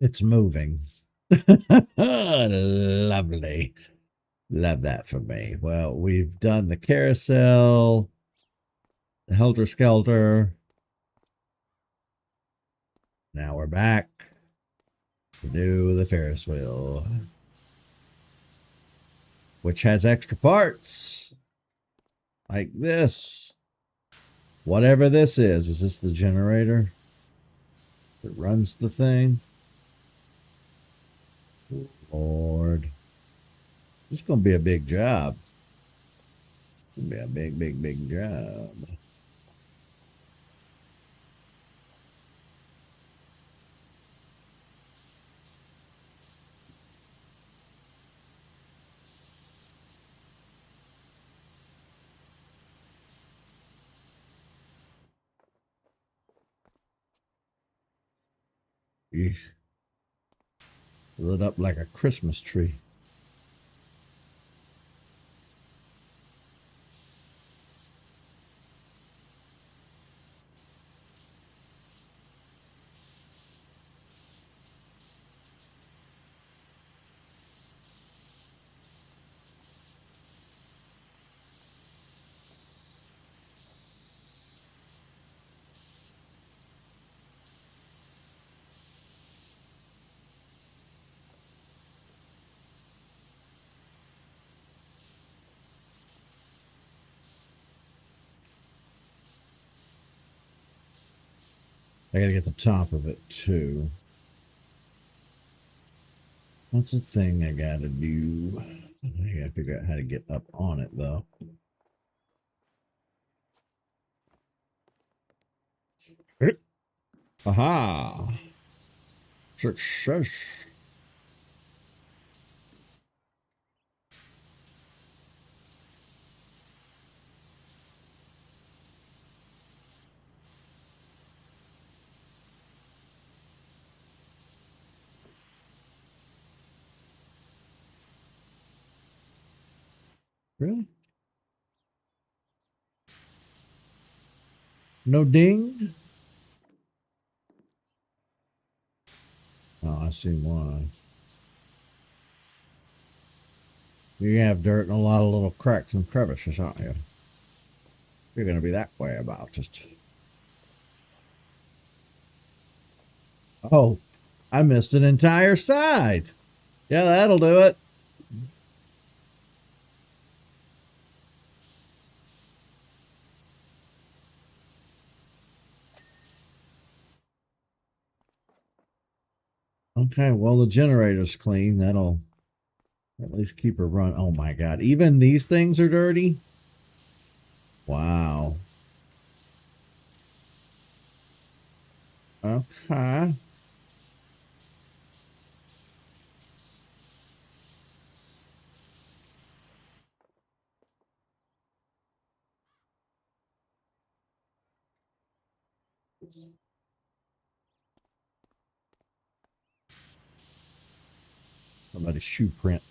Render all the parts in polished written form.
It's moving. Lovely. Love that for me. Well, we've done the carousel, the helter skelter. Now we're back to do the Ferris wheel, which has extra parts like this. Whatever this is this the generator that runs the thing? Lord. This is going to be a big job. It's going to be a big, big, big job. Eesh. Lit up like a Christmas tree. I gotta get the top of it too. What's the thing I gotta do? I gotta figure out how to get up on it though. Aha! Success! Really? No ding? Oh, I see why. You have dirt and a lot of little cracks and crevices, aren't you? You're gonna be that way about it. Oh, I missed an entire side. Yeah, that'll do it. Okay, well, the generator's clean. That'll at least keep her run. Oh my God. Even these things are dirty? Wow. Okay. Somebody's shoe print.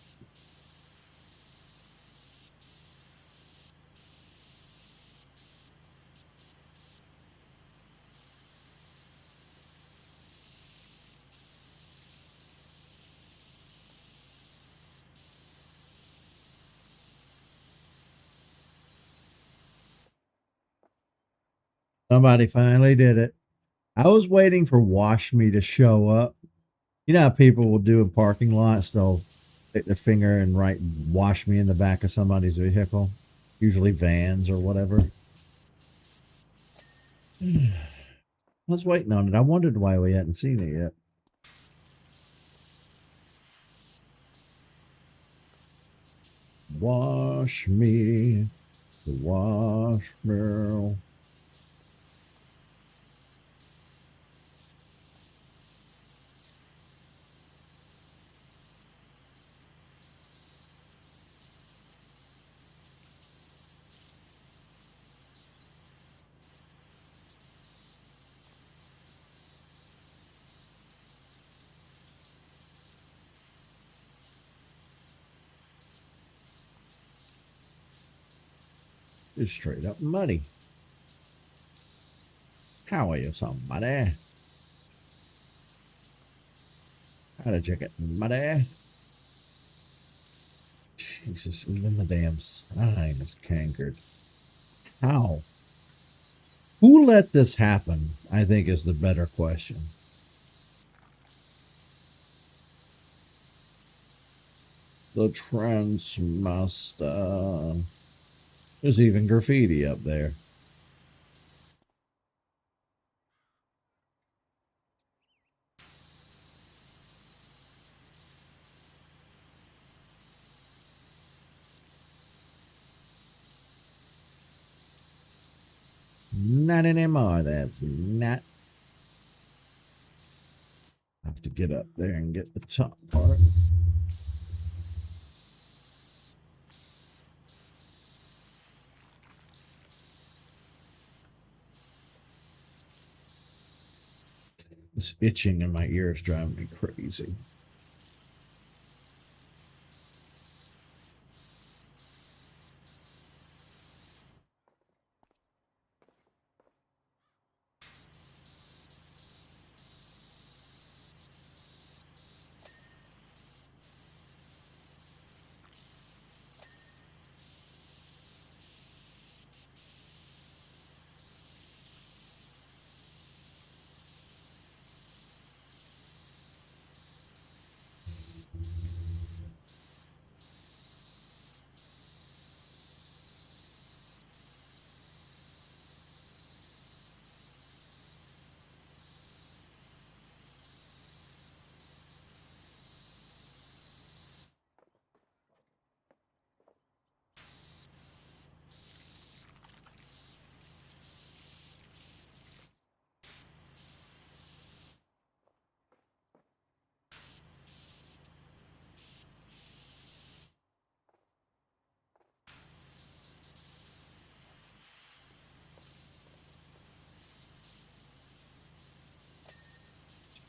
Somebody finally did it. I was waiting for Wash Me to show up. You know how people will do in parking lots? They'll stick their finger and write Wash Me in the back of somebody's vehicle, usually vans or whatever. I was waiting on it. I wondered why we hadn't seen it yet. Wash me, wash girl. It's straight up muddy. How are you, somebody? How did you get muddy? Jesus, even the damn sign is cankered. How? Who let this happen? I think is the better question. The trans must. There's even graffiti up there. Not anymore. That's not. I have to get up there and get the top part. This itching in my ears driving me crazy.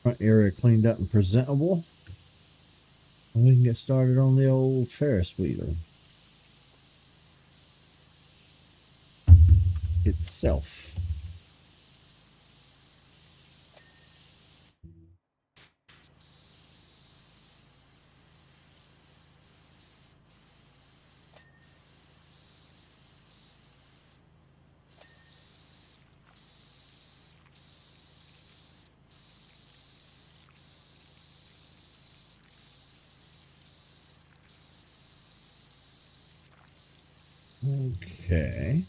Front area cleaned up and presentable. And we can get started on the old Ferris wheel itself. Okay.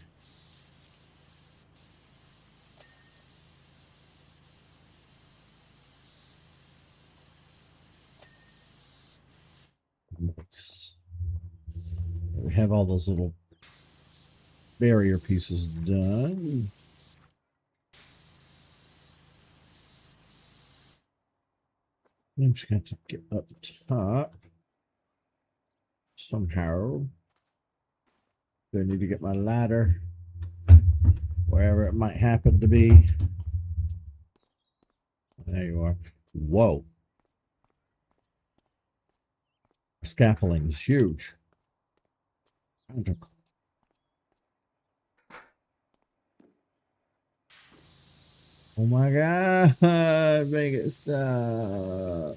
Nice. We have all those little barrier pieces done. I'm just going to get up top somehow. I need to get my ladder wherever it might happen to be. There you are. Whoa. Scaffolding is huge. Oh my God. Make it stop.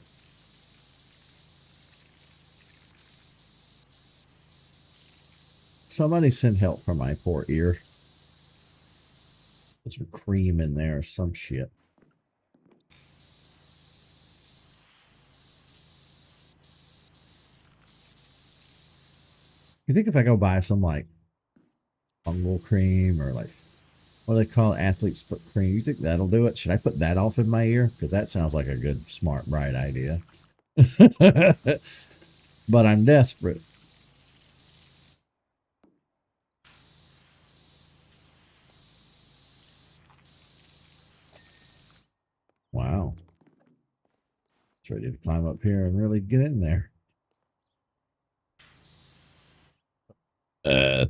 Somebody send help for my poor ear. Put some cream in there or some shit. You think if I go buy some like fungal cream or like what do they call it? Athlete's foot cream? You think that'll do it? Should I put that off in my ear? Because that sounds like a good, smart, bright idea. But I'm desperate. Wow. It's ready to climb up here and really get in there. Uh.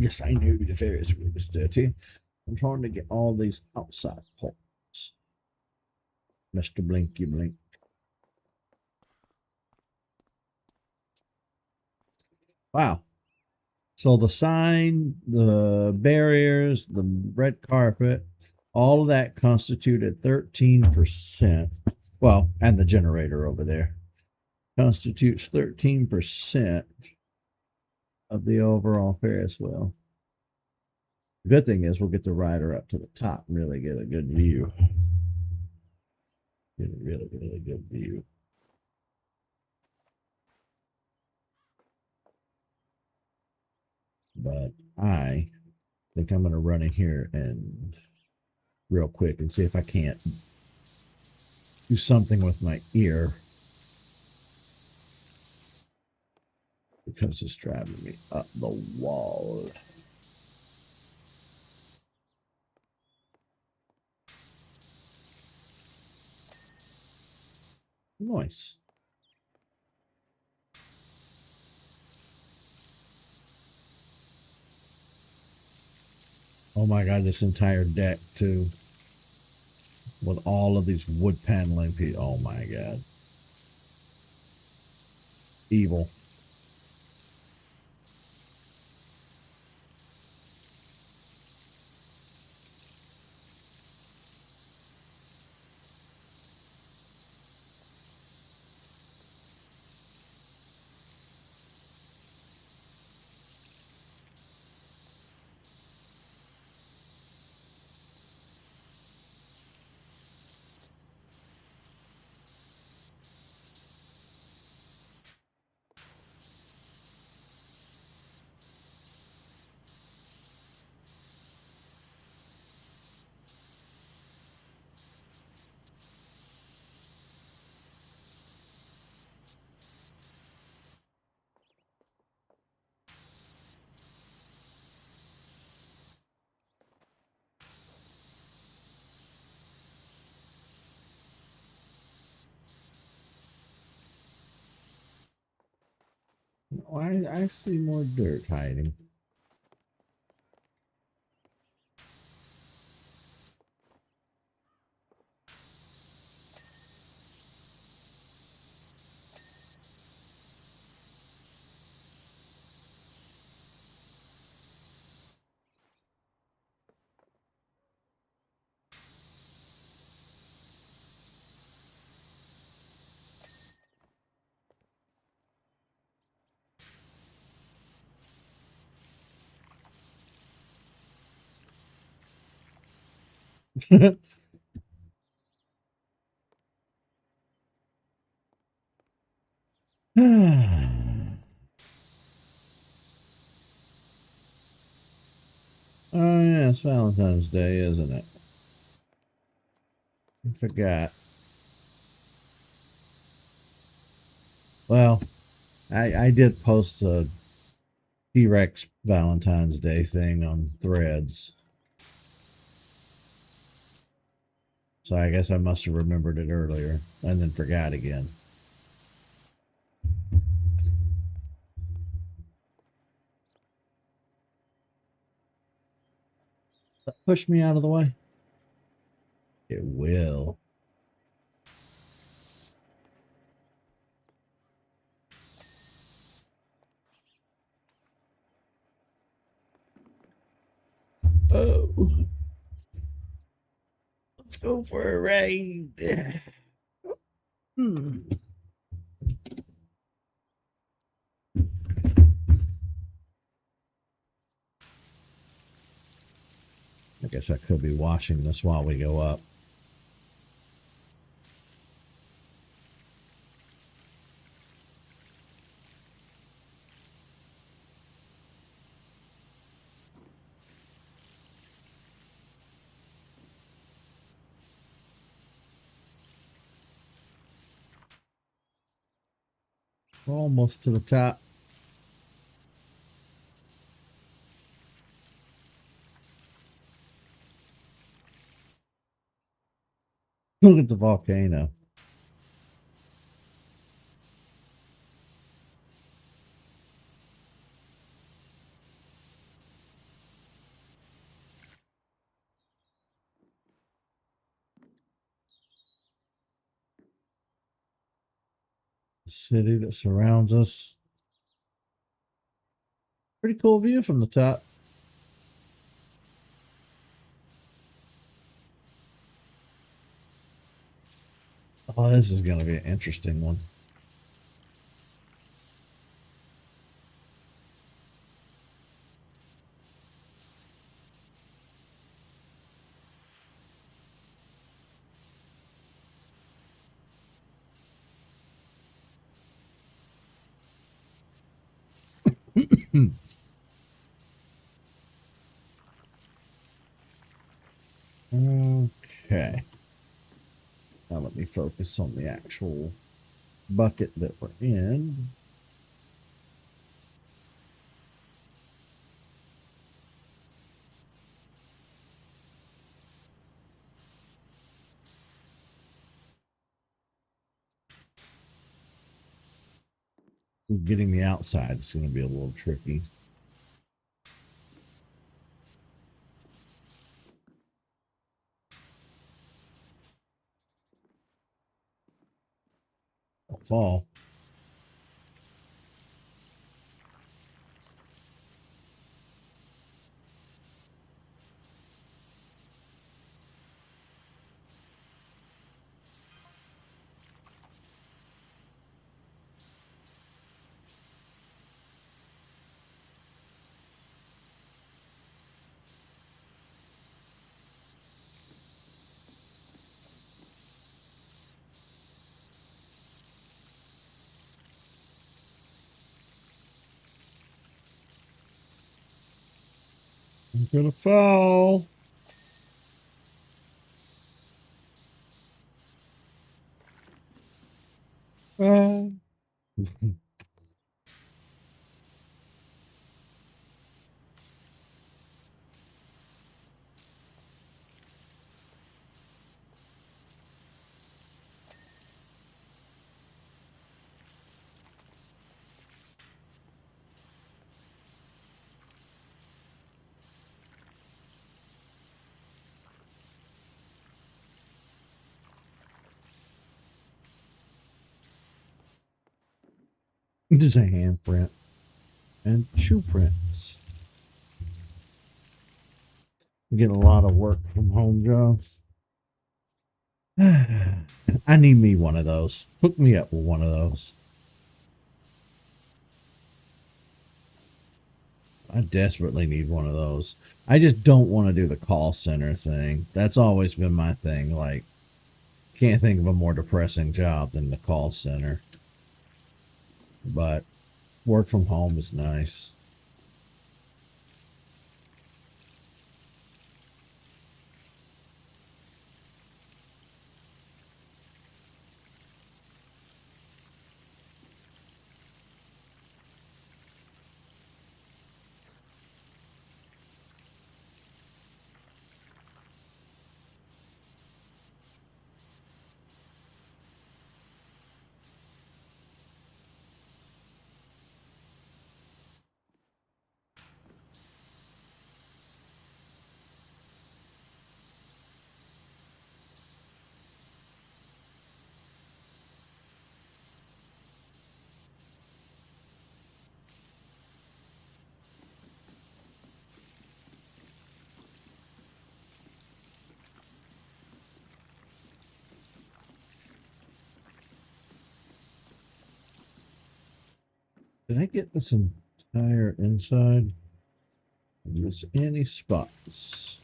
Yes, I knew the Ferris wheel was dirty. I'm trying to get all these outside parts. Mr. Blinky Blink. Wow. So the sign, the barriers, the red carpet, all of that constituted 13%. Well, and the generator over there constitutes 13% of the overall Ferris wheel. The good thing is we'll get the rider up to the top and really get a good view. Get a really, really good view. But I think I'm going to run in here and real quick and see if I can't do something with my ear because it's driving me up the wall. Nice. Oh my god, this entire deck too. With all of these wood paneling pieces. Oh my god. Evil. Oh, I see more dirt hiding. Oh yeah, it's Valentine's Day, isn't it? I forgot. Well, I did post a T-Rex Valentine's Day thing on Threads. So I guess I must have remembered it earlier and then forgot again. Push me out of the way. It will. Oh, let's go for a ride. Hmm. I guess I could be washing this while we go up. We're almost to the top. Look at the volcano. The city that surrounds us. Pretty cool view from the top. Oh, this is going to be an interesting one. Okay. Now let me focus on the actual bucket that we're in. Getting the outside is going to be a little tricky. Don't fall. I'm going to fall. Uh, just a handprint and shoe prints. I'm getting a lot of work from home jobs. I need me one of those. Hook me up with one of those. I desperately need one of those. I just don't want to do the call center thing. That's always been my thing. Like, can't think of a more depressing job than the call center. But work from home is nice. Did I get this entire inside? Miss any spots?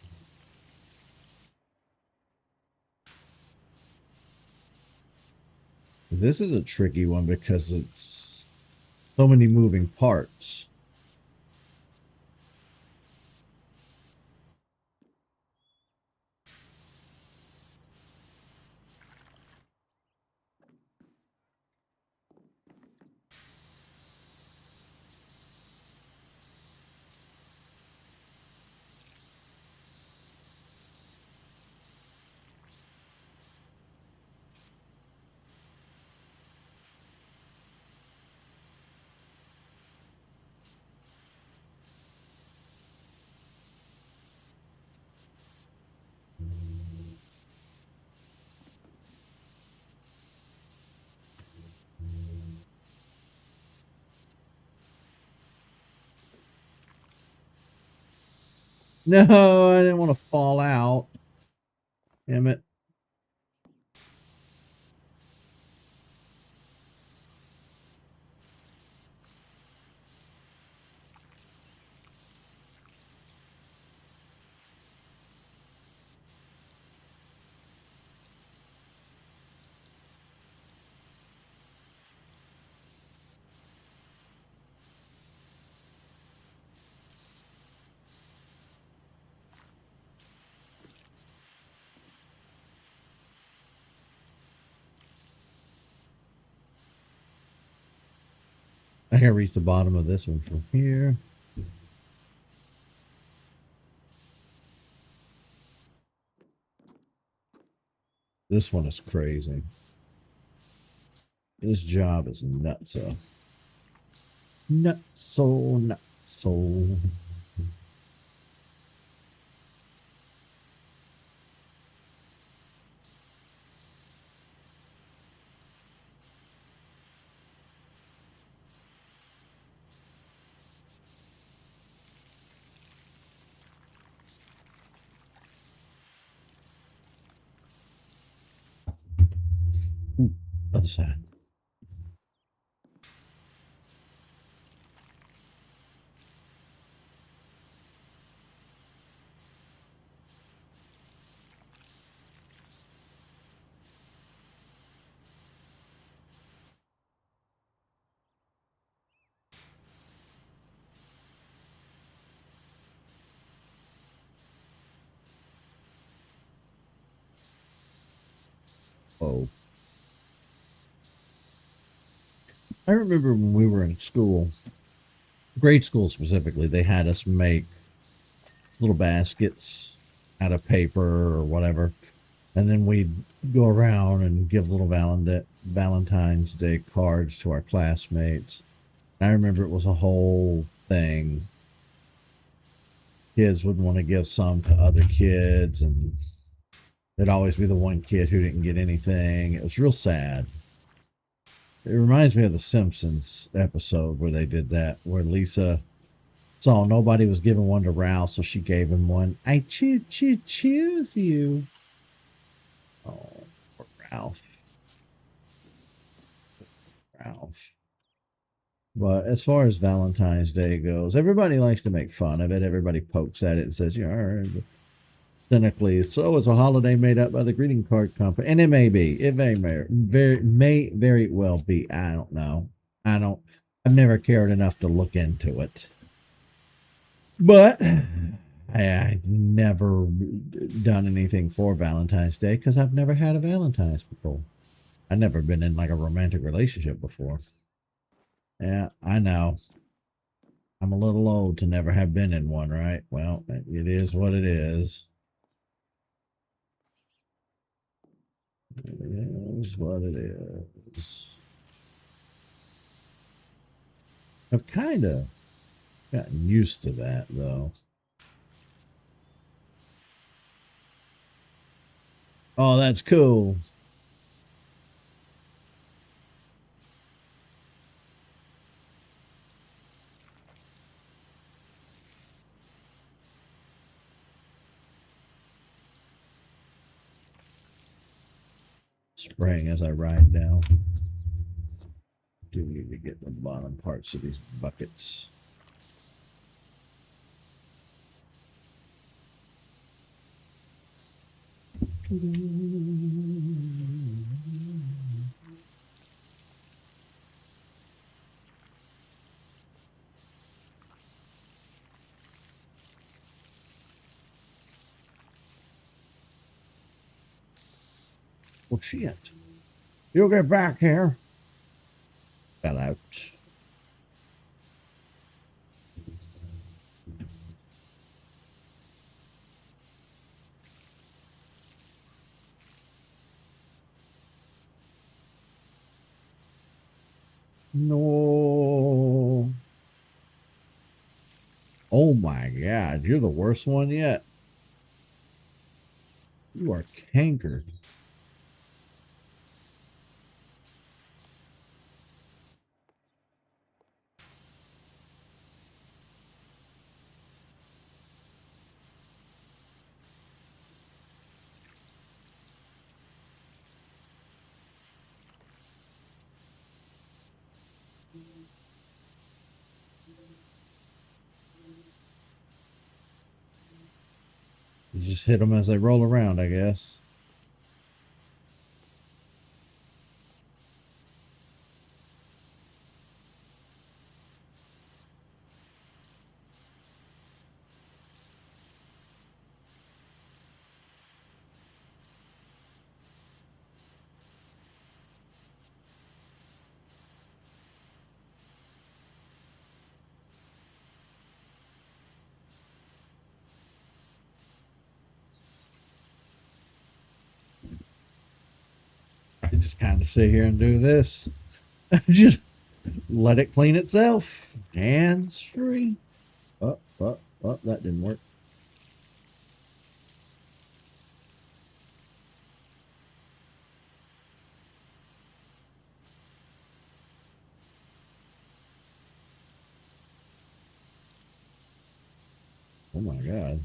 This is a tricky one because it's so many moving parts. No, I didn't want to fall out. Damn it. I can reach the bottom of this one from here. This one is crazy. This job is nutso. Nutso. Other side. Oh. I remember when we were in school, grade school specifically, they had us make little baskets out of paper or whatever. And then we'd go around and give little Valentine's Day cards to our classmates. I remember it was a whole thing. Kids would want to give some to other kids, and there'd always be the one kid who didn't get anything. It was real sad. It reminds me of the Simpsons episode where they did that, where Lisa saw nobody was giving one to Ralph, so she gave him one. I choose you. Oh, poor Ralph. Ralph. But as far as Valentine's Day goes, everybody likes to make fun of it. Everybody pokes at it and says, you know, cynically, so it's a holiday made up by the greeting card company. And it may be. It may very well be. I don't know. I've never cared enough to look into it. But I've never done anything for Valentine's Day because I've never had a Valentine's before. I've never been in like a romantic relationship before. Yeah, I know. I'm a little old to never have been in one, right? Well, it is what it is. It is what it is. I've kind of gotten used to that, though. Oh, that's cool. Spraying as I ride down. Do need to get the bottom parts of these buckets. Well, shit. You'll get back here. Fell out. No. Oh my god, you're the worst one yet. You are cankered. just hit them as they roll around, I guess. I just kind of sit here and do this. Just let it clean itself. Hands free. Oh, that didn't work. Oh my God.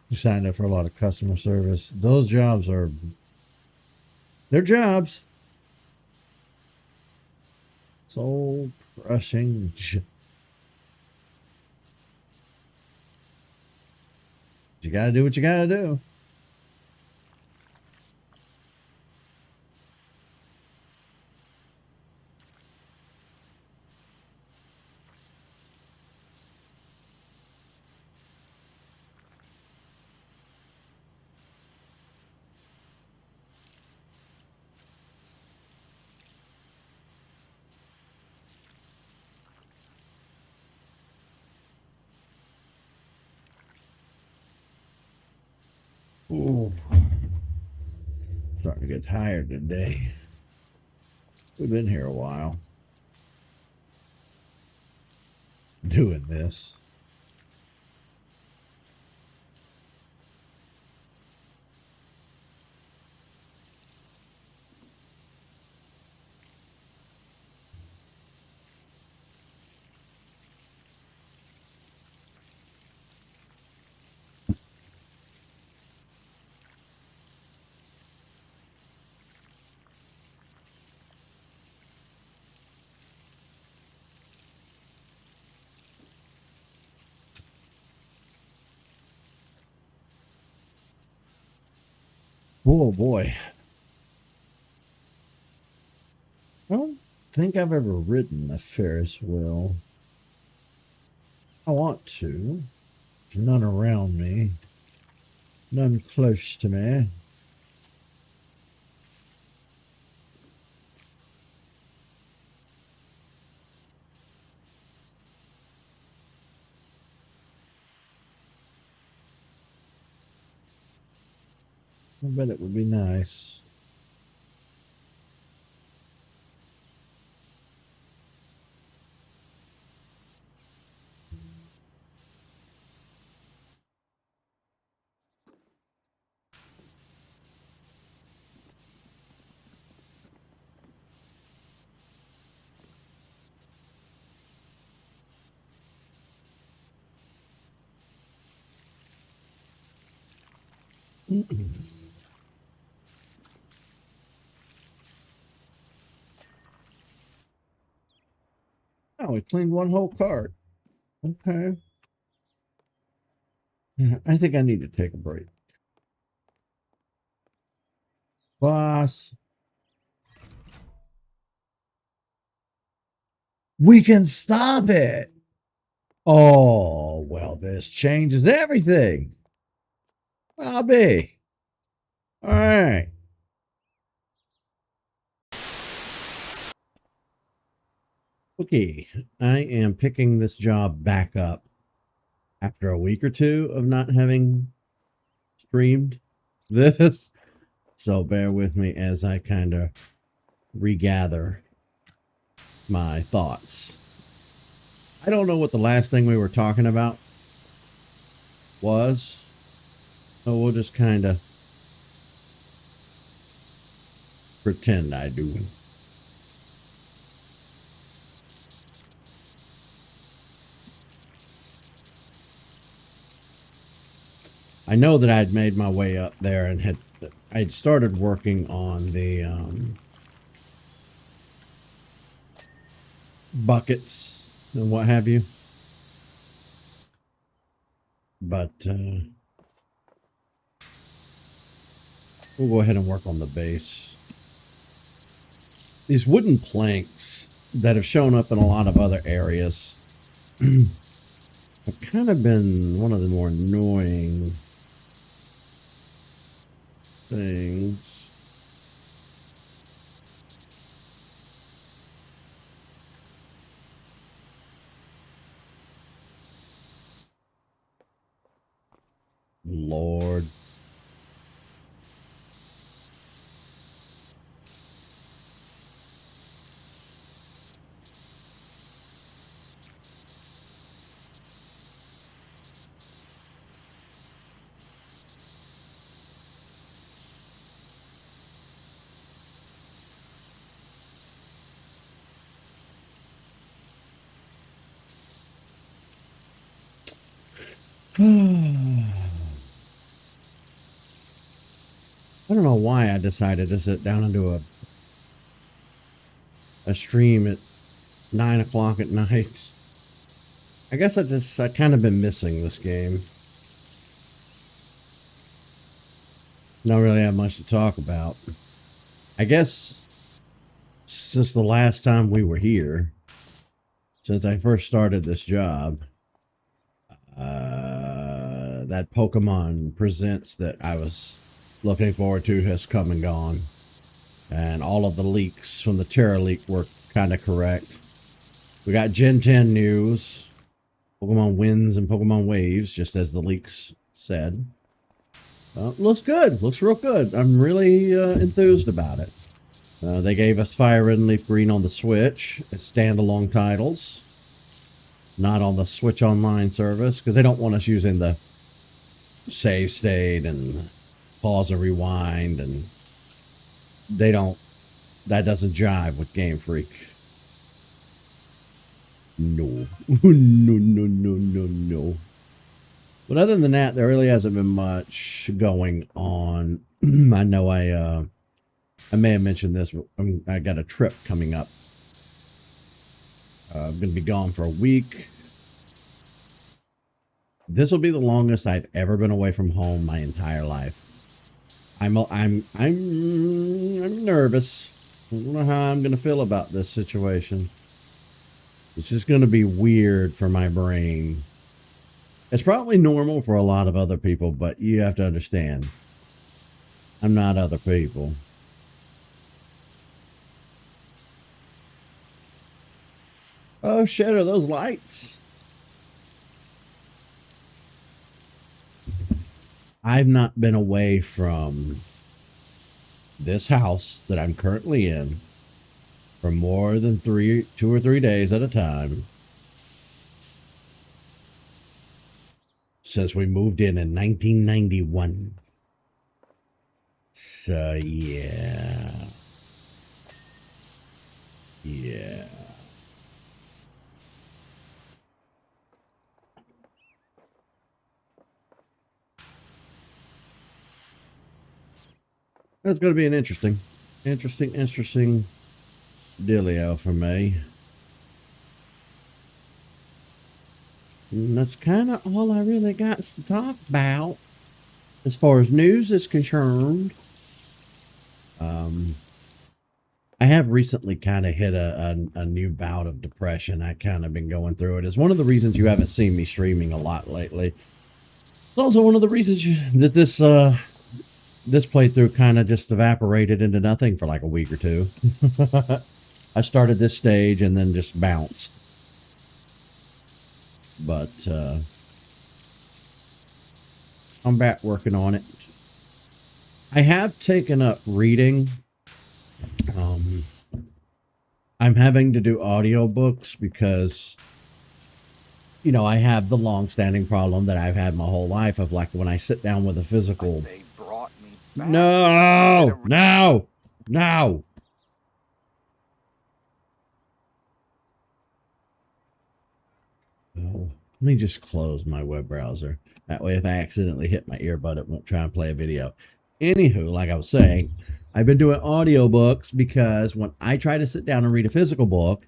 You signed up for a lot of customer service. Those jobs are, they're jobs. Soul crushing. You got to do what you got to do. Ooh, starting to get tired today. We've been here a while doing this. Oh boy. I don't think I've ever ridden a Ferris wheel. I want to. There's none around me, none close to me. I bet it would be nice. Oh, we cleaned one whole cart. Okay. I think I need to take a break. Boss, we can stop it. Oh, well, this changes everything. Bobby. All right. Okay. I am picking this job back up after a week or two of not having streamed this. So bear with me as I kind of regather my thoughts. I don't know what the last thing we were talking about was. So we'll just kind of pretend I do. I know that I'd made my way up there and I'd started working on the buckets and what have you. But we'll go ahead and work on the base. These wooden planks that have shown up in a lot of other areas have kind of been one of the more annoying things. Lord. I don't know why I decided to sit down and do a stream at 9 o'clock at night. I guess I kind of been missing this game. Don't really have much to talk about. I guess since the last time we were here, since I first started this job, that Pokemon Presents that I was looking forward to has come and gone. And all of the leaks from the Terra leak were kind of correct. We got Gen 10 news. Pokemon Winds and Pokemon Waves, just as the leaks said. Looks good. Looks real good. I'm really enthused about it. They gave us Fire Red and Leaf Green on the Switch as standalone titles. Not on the Switch Online service, because they don't want us using the save state and pause and rewind, and that doesn't jive with Game Freak. No. No. But other than that, there really hasn't been much going on. I know I may have mentioned this, but I got a trip coming up. I'm going to be gone for a week. This will be the longest I've ever been away from home my entire life. I'm nervous. I don't know how I'm going to feel about this situation. It's just going to be weird for my brain. It's probably normal for a lot of other people, but you have to understand, I'm not other people. Oh shit, are those lights? I've not been away from this house that I'm currently in for more than 2 or 3 days at a time since we moved in 1991. So yeah. That's going to be an interesting dealio for me. And that's kind of all I really got to talk about as far as news is concerned. I have recently kind of hit a new bout of depression. I kind of been going through it. It's one of the reasons you haven't seen me streaming a lot lately. It's also one of the reasons that this playthrough kind of just evaporated into nothing for like a week or two. I started this stage and then just bounced. But I'm back working on it. I have taken up reading. I'm having to do audiobooks because, you know, I have the long-standing problem that I've had my whole life of, like, when I sit down with a physical... They brought me back. No! Oh, let me just close my web browser. That way, if I accidentally hit my earbud, it won't try and play a video. Anywho, like I was saying, I've been doing audiobooks because when I try to sit down and read a physical book,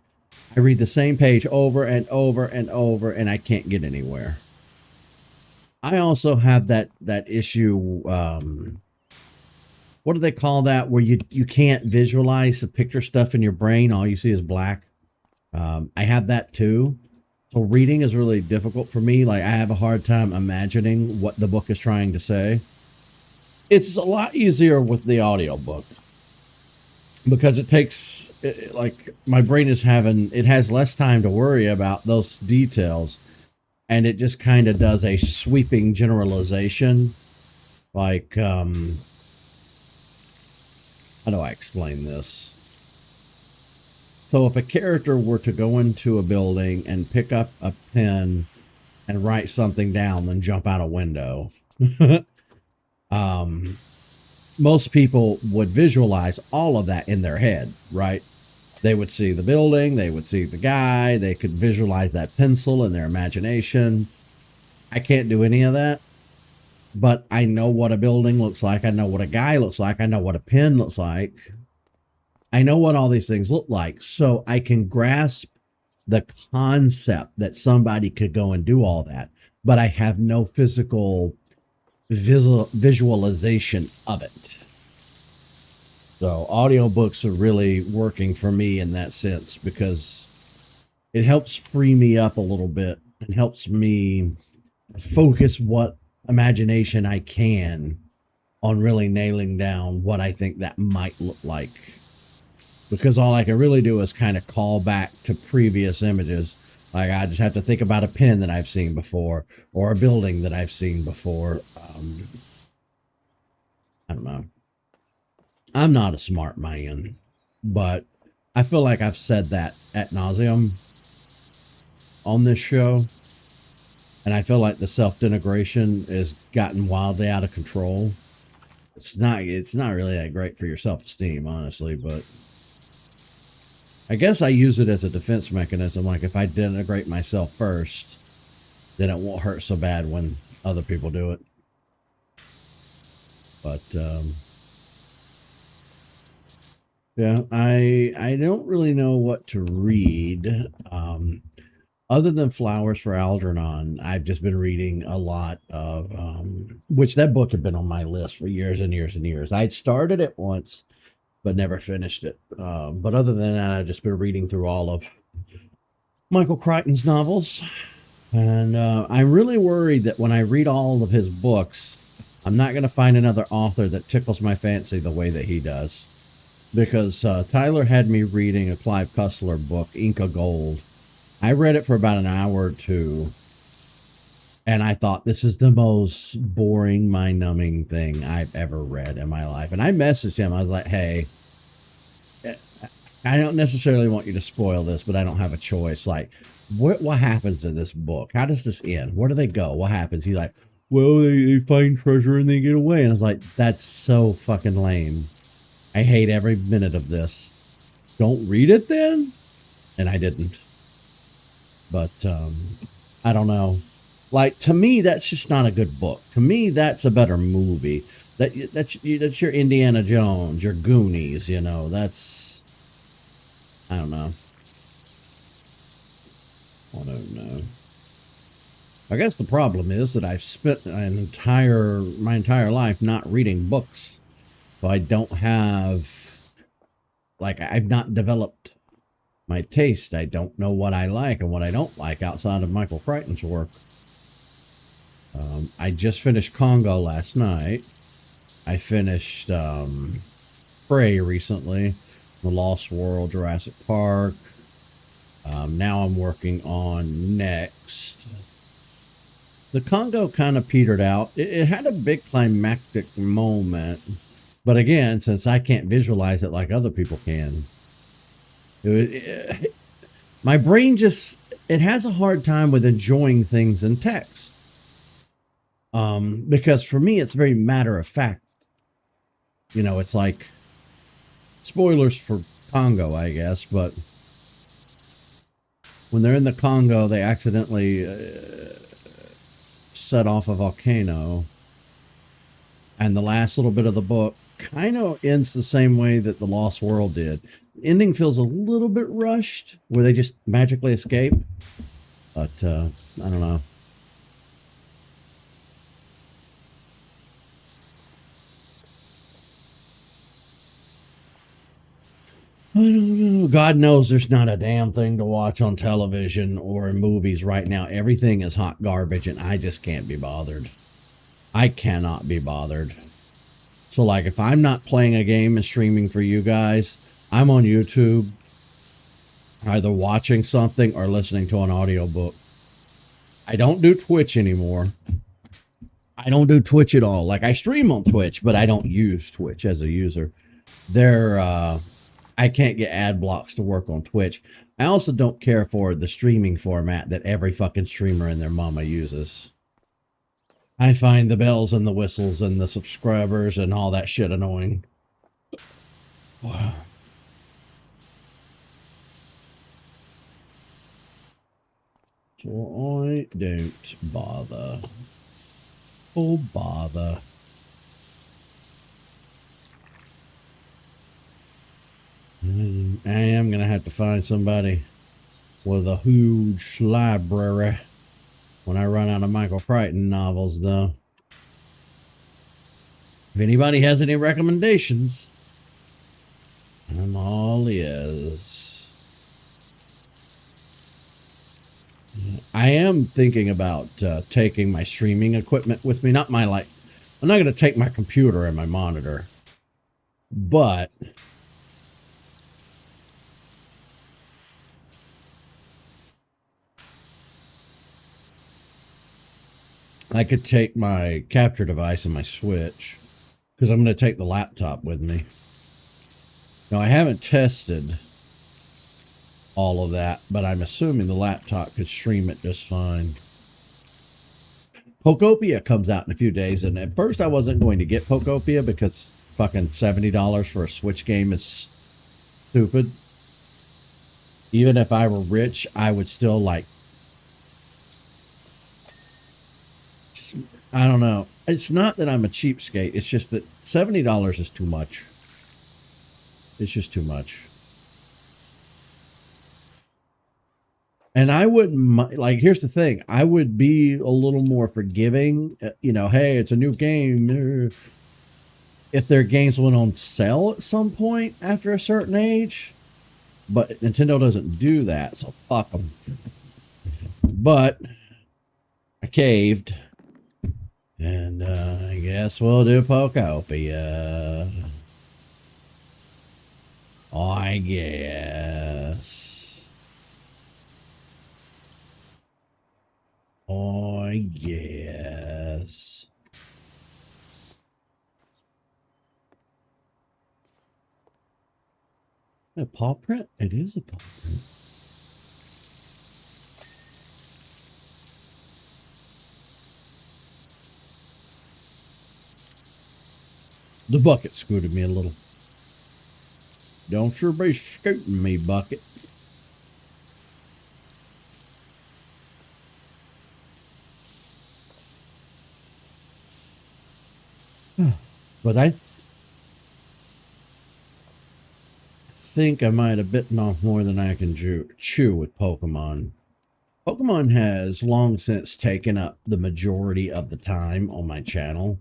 I read the same page over and over and over, and I can't get anywhere. I also have that issue. What do they call that? Where you can't visualize the picture stuff in your brain. All you see is black. I have that too. So reading is really difficult for me. Like I have a hard time imagining what the book is trying to say. It's a lot easier with the audiobook because it takes like my brain is having it has less time to worry about those details, and it just kind of does a sweeping generalization. Like how do I explain this? So if a character were to go into a building and pick up a pen and write something down, then jump out a window, um, most people would visualize all of that in their head, right? They would see the building, they would see the guy, they could visualize that pencil in their imagination. I can't do any of that, but I know what a building looks like. I know what a guy looks like. I know what a pen looks like. I know what all these things look like. So I can grasp the concept that somebody could go and do all that, but I have no physical visualization of it. So audiobooks are really working for me in that sense because it helps free me up a little bit and helps me focus what imagination I can on really nailing down what I think that might look like. Because all I can really do is kind of call back to previous images. Like I just have to think about a pen that I've seen before or a building that I've seen before. I don't know. I'm not a smart man, but I feel like I've said that ad nauseum on this show. And I feel like the self-denigration has gotten wildly out of control. It's not really that great for your self-esteem, honestly, but I guess I use it as a defense mechanism. Like if I denigrate myself first, then it won't hurt so bad when other people do it. But yeah, I don't really know what to read. Other than Flowers for Algernon, I've just been reading a lot of which that book had been on my list for years and years and years. I'd started it once, but never finished it. But other than that, I've just been reading through all of Michael Crichton's novels. And I'm really worried that when I read all of his books, I'm not going to find another author that tickles my fancy the way that he does. Because Tyler had me reading a Clive Cussler book, Inca Gold. I read it for about an hour or two, and I thought this is the most boring, mind-numbing thing I've ever read in my life. And I messaged him. I was like, hey, I don't necessarily want you to spoil this, but I don't have a choice. Like, what happens in this book? How does this end? Where do they go? What happens? He's like, well, they find treasure and they get away. And I was like, that's so fucking lame. I hate every minute of this. Don't read it then? And I didn't. But I don't know. Like to me, that's just not a good book. To me, that's a better movie. That's your Indiana Jones, your Goonies. You know, that's I don't know. I don't know. I guess the problem is that I've spent my entire life not reading books, so I don't have like I've not developed my taste. I don't know what I like and what I don't like outside of Michael Crichton's work. I just finished Congo last night. I finished Prey recently, The Lost World, Jurassic Park. Now I'm working on Next. The Congo kind of petered out. It had a big climactic moment, but again, since I can't visualize it like other people can, my brain just it has a hard time with enjoying things in text. Because for me it's very matter of fact. You know, it's like spoilers for Congo, I guess, but when they're in the Congo, they accidentally set off a volcano, and the last little bit of the book kind of ends the same way that The Lost World did. ending feels a little bit rushed, where they just magically escape. But I don't know. I don't know. God knows there's not a damn thing to watch on television or in movies right now. Everything is hot garbage, and I just can't be bothered. I cannot be bothered. So, like, if I'm not playing a game and streaming for you guys, I'm on YouTube, either watching something or listening to an audiobook. I don't do Twitch anymore. I don't do Twitch at all. Like, I stream on Twitch, but I don't use Twitch as a user. I can't get ad blocks to work on Twitch. I also don't care for the streaming format that every fucking streamer and their mama uses. I find the bells and the whistles and the subscribers and all that shit annoying. Wow. So I don't bother. Oh, bother. I am going to have to find somebody with a huge library when I run out of Michael Crichton novels, though. If anybody has any recommendations, I'm all ears. I am thinking about taking my streaming equipment with me. Not my, like, I'm not going to take my computer and my monitor, but I could take my capture device and my Switch, because I'm going to take the laptop with me. Now, I haven't tested all of that, but I'm assuming the laptop could stream it just fine. Pokopia comes out in a few days, and at first I wasn't going to get Pokopia because fucking $70 for a Switch game is stupid. Even if I were rich, I would still, like, I don't know. It's not that I'm a cheapskate. It's just that $70 is too much. It's just too much. And I wouldn't, like, here's the thing. I would be a little more forgiving. You know, hey, it's a new game. If their games went on sale at some point after a certain age. But Nintendo doesn't do that, so fuck them. But I caved. And I guess we'll do Pokopia. I guess. I guess. A paw print? It is a paw print. The bucket scooted me a little. Don't you be scooting me, bucket. But I think I might have bitten off more than I can chew with Pokemon. Pokemon has long since taken up the majority of the time on my channel.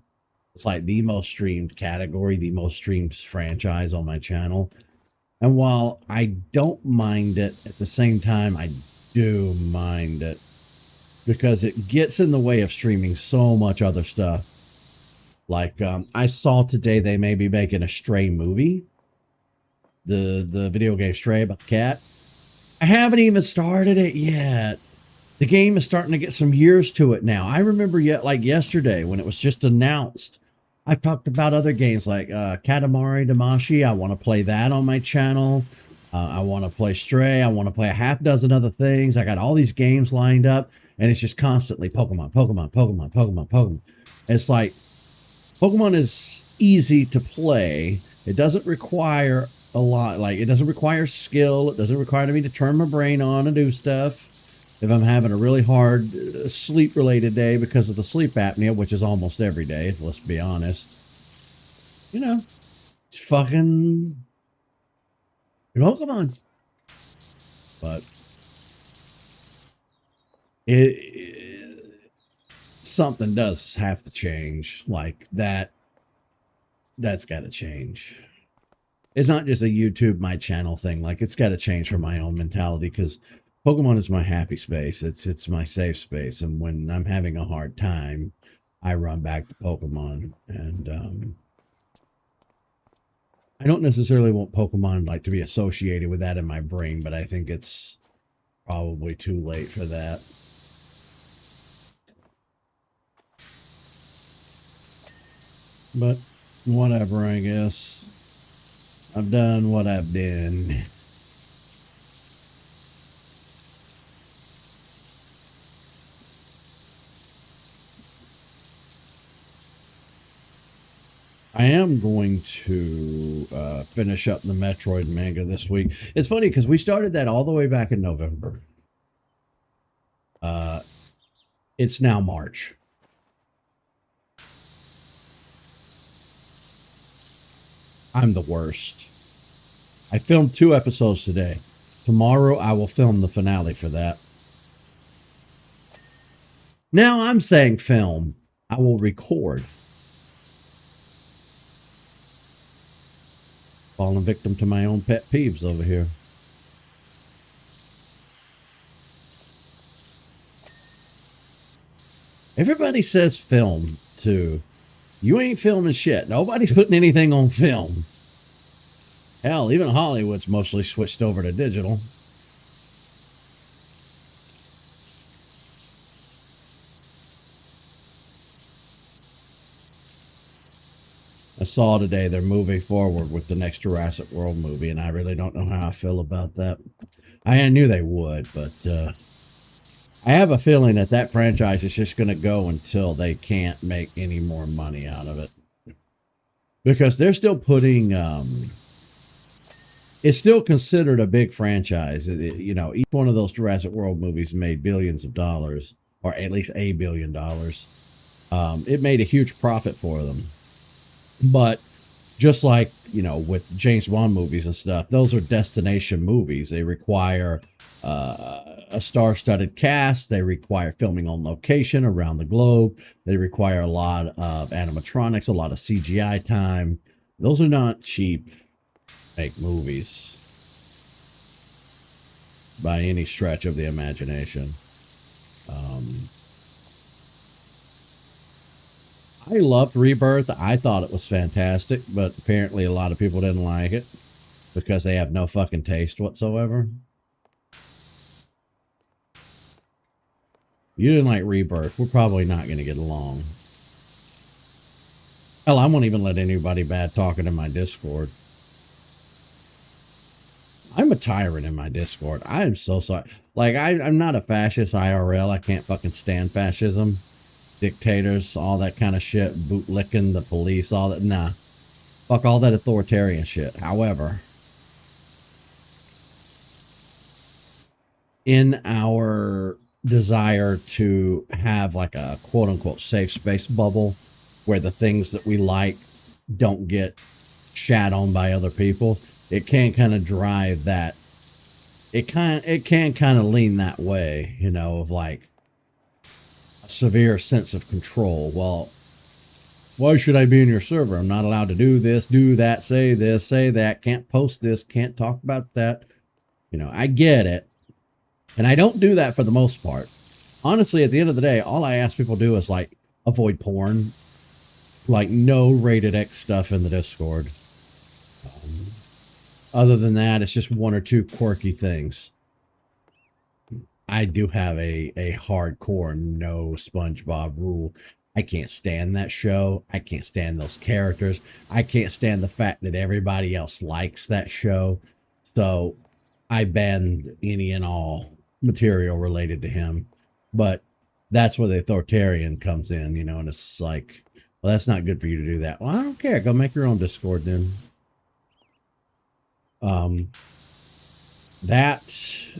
It's like the most streamed category, the most streamed franchise on my channel. And while I don't mind it, at the same time, I do mind it. Because it gets in the way of streaming so much other stuff. Like, I saw today they may be making a Stray movie. The video game Stray about the cat. I haven't even started it yet. The game is starting to get some years to it now. I remember like yesterday when it was just announced. I've talked about other games like Katamari Damacy. I want to play that on my channel. I want to play Stray. I want to play a half dozen other things. I got all these games lined up, and it's just constantly Pokemon, Pokemon, Pokemon, Pokemon, Pokemon. It's like Pokemon is easy to play. It doesn't require a lot. Like, it doesn't require skill. It doesn't require me to turn my brain on and do stuff. If I'm having a really hard sleep-related day because of the sleep apnea, which is almost every day, let's be honest. You know, it's fucking Pokemon. But it something does have to change. Like that's got to change. It's not just a YouTube my channel thing. Like it's got to change for my own mentality because Pokemon is my happy space. It's my safe space, and when I'm having a hard time, I run back to Pokemon. And I don't necessarily want Pokemon like to be associated with that in my brain, but I think it's probably too late for that. But whatever, I guess. I've done what I've done. I am going to finish up the Metroid manga this week. It's funny because we started that all the way back in November. Uh, it's now March. I'm the worst. I filmed 2 episodes today. Tomorrow I will film the finale for that. Now I'm saying film. I will record. Falling victim to my own pet peeves over here. Everybody says film too. You ain't filming shit. Nobody's putting anything on film. Hell, even Hollywood's mostly switched over to digital. I saw today they're moving forward with the next Jurassic World movie, and I really don't know how I feel about that. I knew they would, but I have a feeling that that franchise is just going to go until they can't make any more money out of it. Because they're still putting, it's still considered a big franchise. You know, each one of those Jurassic World movies made billions of dollars, or at least $1 billion. It made a huge profit for them. But just like, you know, with James Bond movies and stuff, those are destination movies. They require a star-studded cast. They require filming on location around the globe. They require a lot of animatronics, a lot of CGI time. Those are not cheap make movies by any stretch of the imagination. I loved Rebirth. I thought it was fantastic, but apparently a lot of people didn't like it because they have no fucking taste whatsoever. You didn't like Rebirth. We're probably not going to get along. Hell, I won't even let anybody bad talking in my Discord. I'm a tyrant in my Discord. I am so sorry. Like, I'm not a fascist IRL. I can't fucking stand fascism. Dictators, all that kind of shit. Bootlicking the police, all that. Nah. Fuck all that authoritarian shit. However, in our desire to have like a quote unquote safe space bubble where the things that we like don't get shat on by other people, it can kind of drive that. It can kind of lean that way, you know, of like a severe sense of control. Well, why should I be in your server? I'm not allowed to do this, do that, say this, say that, can't post this, can't talk about that. You know, I get it. And I don't do that for the most part. Honestly, at the end of the day, all I ask people to do is like avoid porn, like no rated X stuff in the Discord. Other than that, it's just 1 or 2 quirky things. I do have a hardcore no SpongeBob rule. I can't stand that show. I can't stand those characters. I can't stand the fact that everybody else likes that show. So I banned any and all material related to him. But that's where the authoritarian comes in, you know, and it's like, well, that's not good for you to do that. Well, I don't care. Go make your own Discord then. That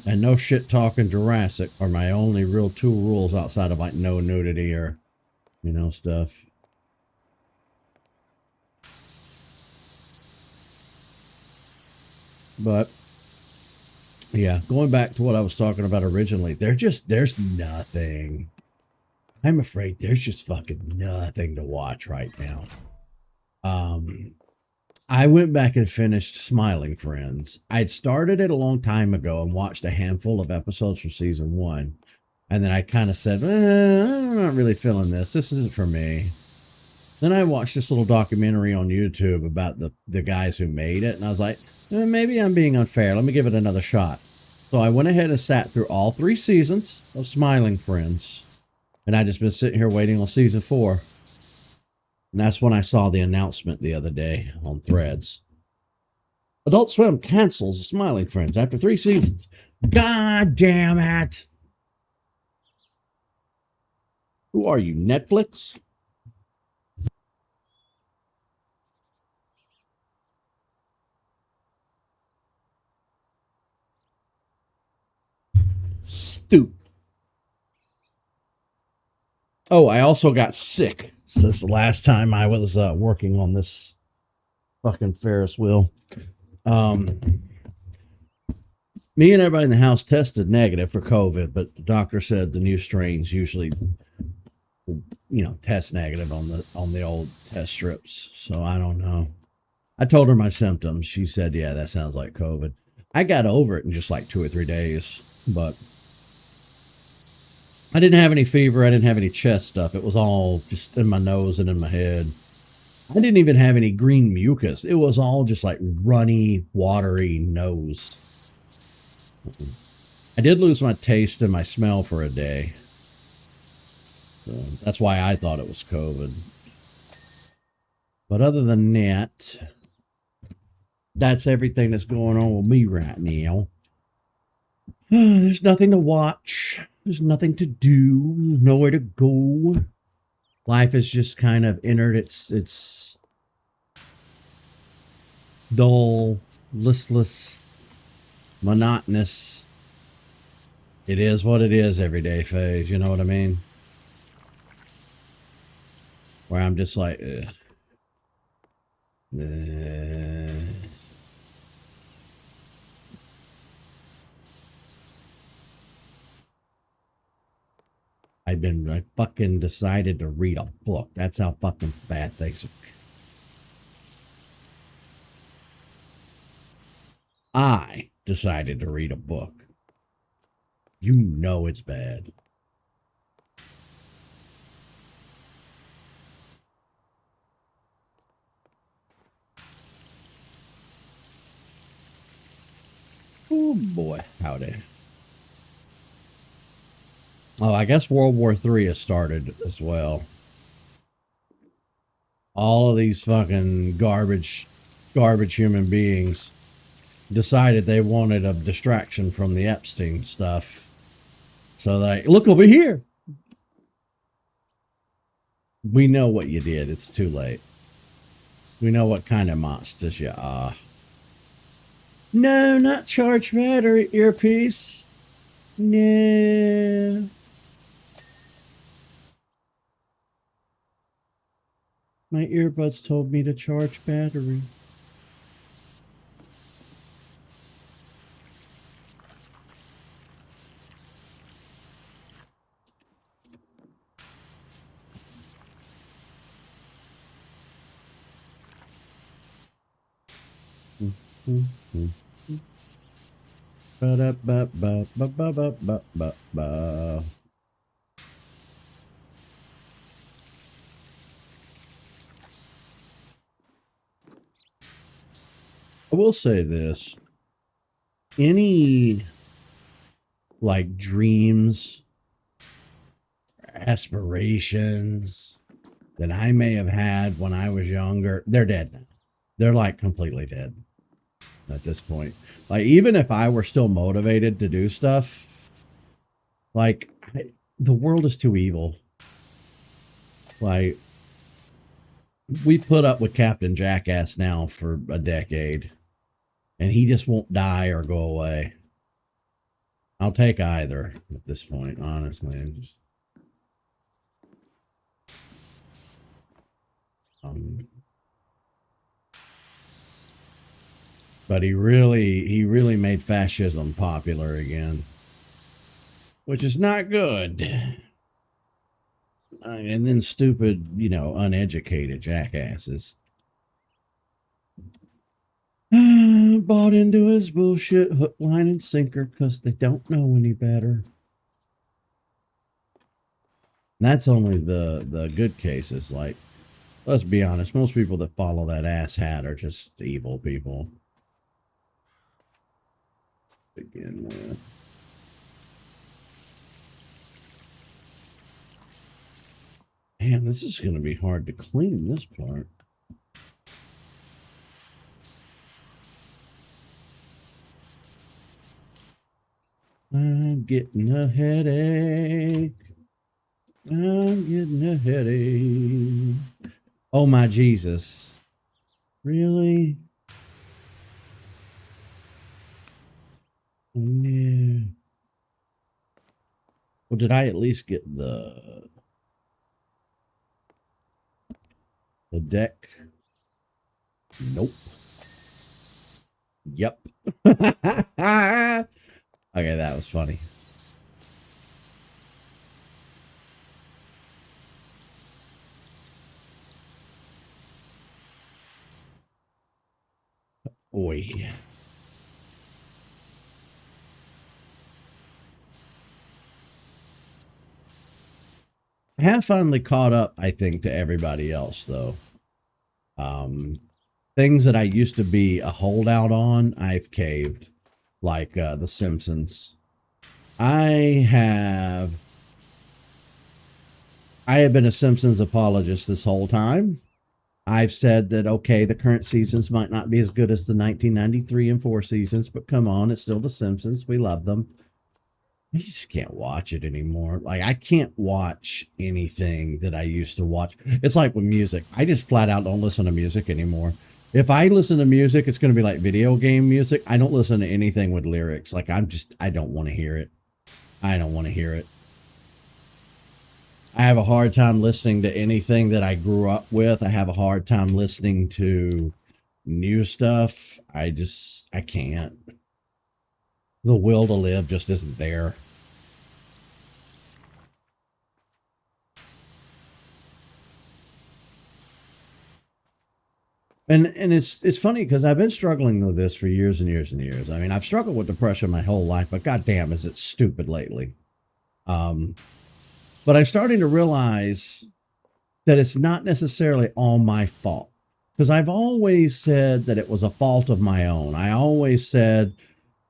and no shit talking Jurassic are my only real 2 rules outside of like no nudity or, you know, stuff. But Yeah, going back to what I was talking about originally, there's nothing. I'm afraid there's just fucking nothing to watch right now. Um, I went back and finished Smiling Friends. I'd started it a long time ago and watched a handful of episodes from season one. And then I kind of said, I'm not really feeling this. This isn't for me. Then I watched this little documentary on YouTube about the guys who made it. And I was like, maybe I'm being unfair. Let me give it another shot. So I went ahead and sat through all 3 seasons of Smiling Friends. And I just been sitting here waiting on season 4. And that's when I saw the announcement the other day on Threads. Adult Swim cancels Smiling Friends after 3 seasons. God damn it. Who are you, Netflix? Stupid. Oh, I also got sick since the last time I was working on this fucking Ferris wheel. Um, Me and everybody in the house tested negative for COVID, but the doctor said the new strains usually, test negative on the old test strips. So I don't know. I told her my symptoms. She said, "Yeah, that sounds like COVID." I got over it in just like 2 or 3 days, but I didn't have any fever. I didn't have any chest stuff. It was all just in my nose and in my head. I didn't even have any green mucus. It was all just like runny, watery nose. I did lose my taste and my smell for a day. So that's why I thought it was COVID. But other than that, that's everything that's going on with me right now. There's nothing to watch. There's nothing to do. There's nowhere to go. Life has just kind of entered its dull, listless, monotonous. It is what it is every day phase. You know what I mean? Where I'm just like, ugh. I fucking decided to read a book. That's how fucking bad things are. I decided to read a book. You know it's bad. Oh boy, howdy. Oh, I guess World War III has started as well. All of these fucking garbage human beings decided they wanted a distraction from the Epstein stuff. So they look over here. We know what you did. It's too late. We know what kind of monsters you are. No, not charged battery earpiece. No. My earbuds told me to charge battery. I will say this. Any like dreams, aspirations that I may have had when I was younger, they're dead now. They're like completely dead at this point. Like, even if I were still motivated to do stuff, like, the world is too evil. Like, we put up with Captain Jackass now for a decade, and he just won't die or go away. I'll take either at this point, honestly. Um, But he really made fascism popular again, which is not good. And then stupid, uneducated jackasses bought into his bullshit hook, line, and sinker because they don't know any better. And that's only the good cases. Like, let's be honest, most people that follow that ass hat are just evil people. Begin with. Man, this is going to be hard to clean, this part. I'm getting a headache. I'm getting a headache. Oh my Jesus. Really? Oh, yeah. Well, did I at least get the deck? Nope. Yep. Okay, that was funny. Oi. I have finally caught up, I think, to everybody else, though. Things that I used to be a holdout on, I've caved, like The Simpsons. I have I have been a Simpsons apologist this whole time. I've said that, okay, the current seasons might not be as good as the 1993 and 4 seasons, but come on, it's still the Simpsons. We love them. I just can't watch it anymore. Like, I can't watch anything that I used to watch. It's like with music. I just flat out don't listen to music anymore. If I listen to music, it's going to be like video game music. I don't listen to anything with lyrics. Like, I don't want to hear it. I don't want to hear it. I have a hard time listening to anything that I grew up with. I have a hard time listening to new stuff. I can't. The will to live just isn't there. And it's funny because I've been struggling with this for years and years and years. I mean, I've struggled with depression my whole life, but goddamn, is it stupid lately? Um, but I'm starting to realize that it's not necessarily all my fault, because I've always said that it was a fault of my own. I always said,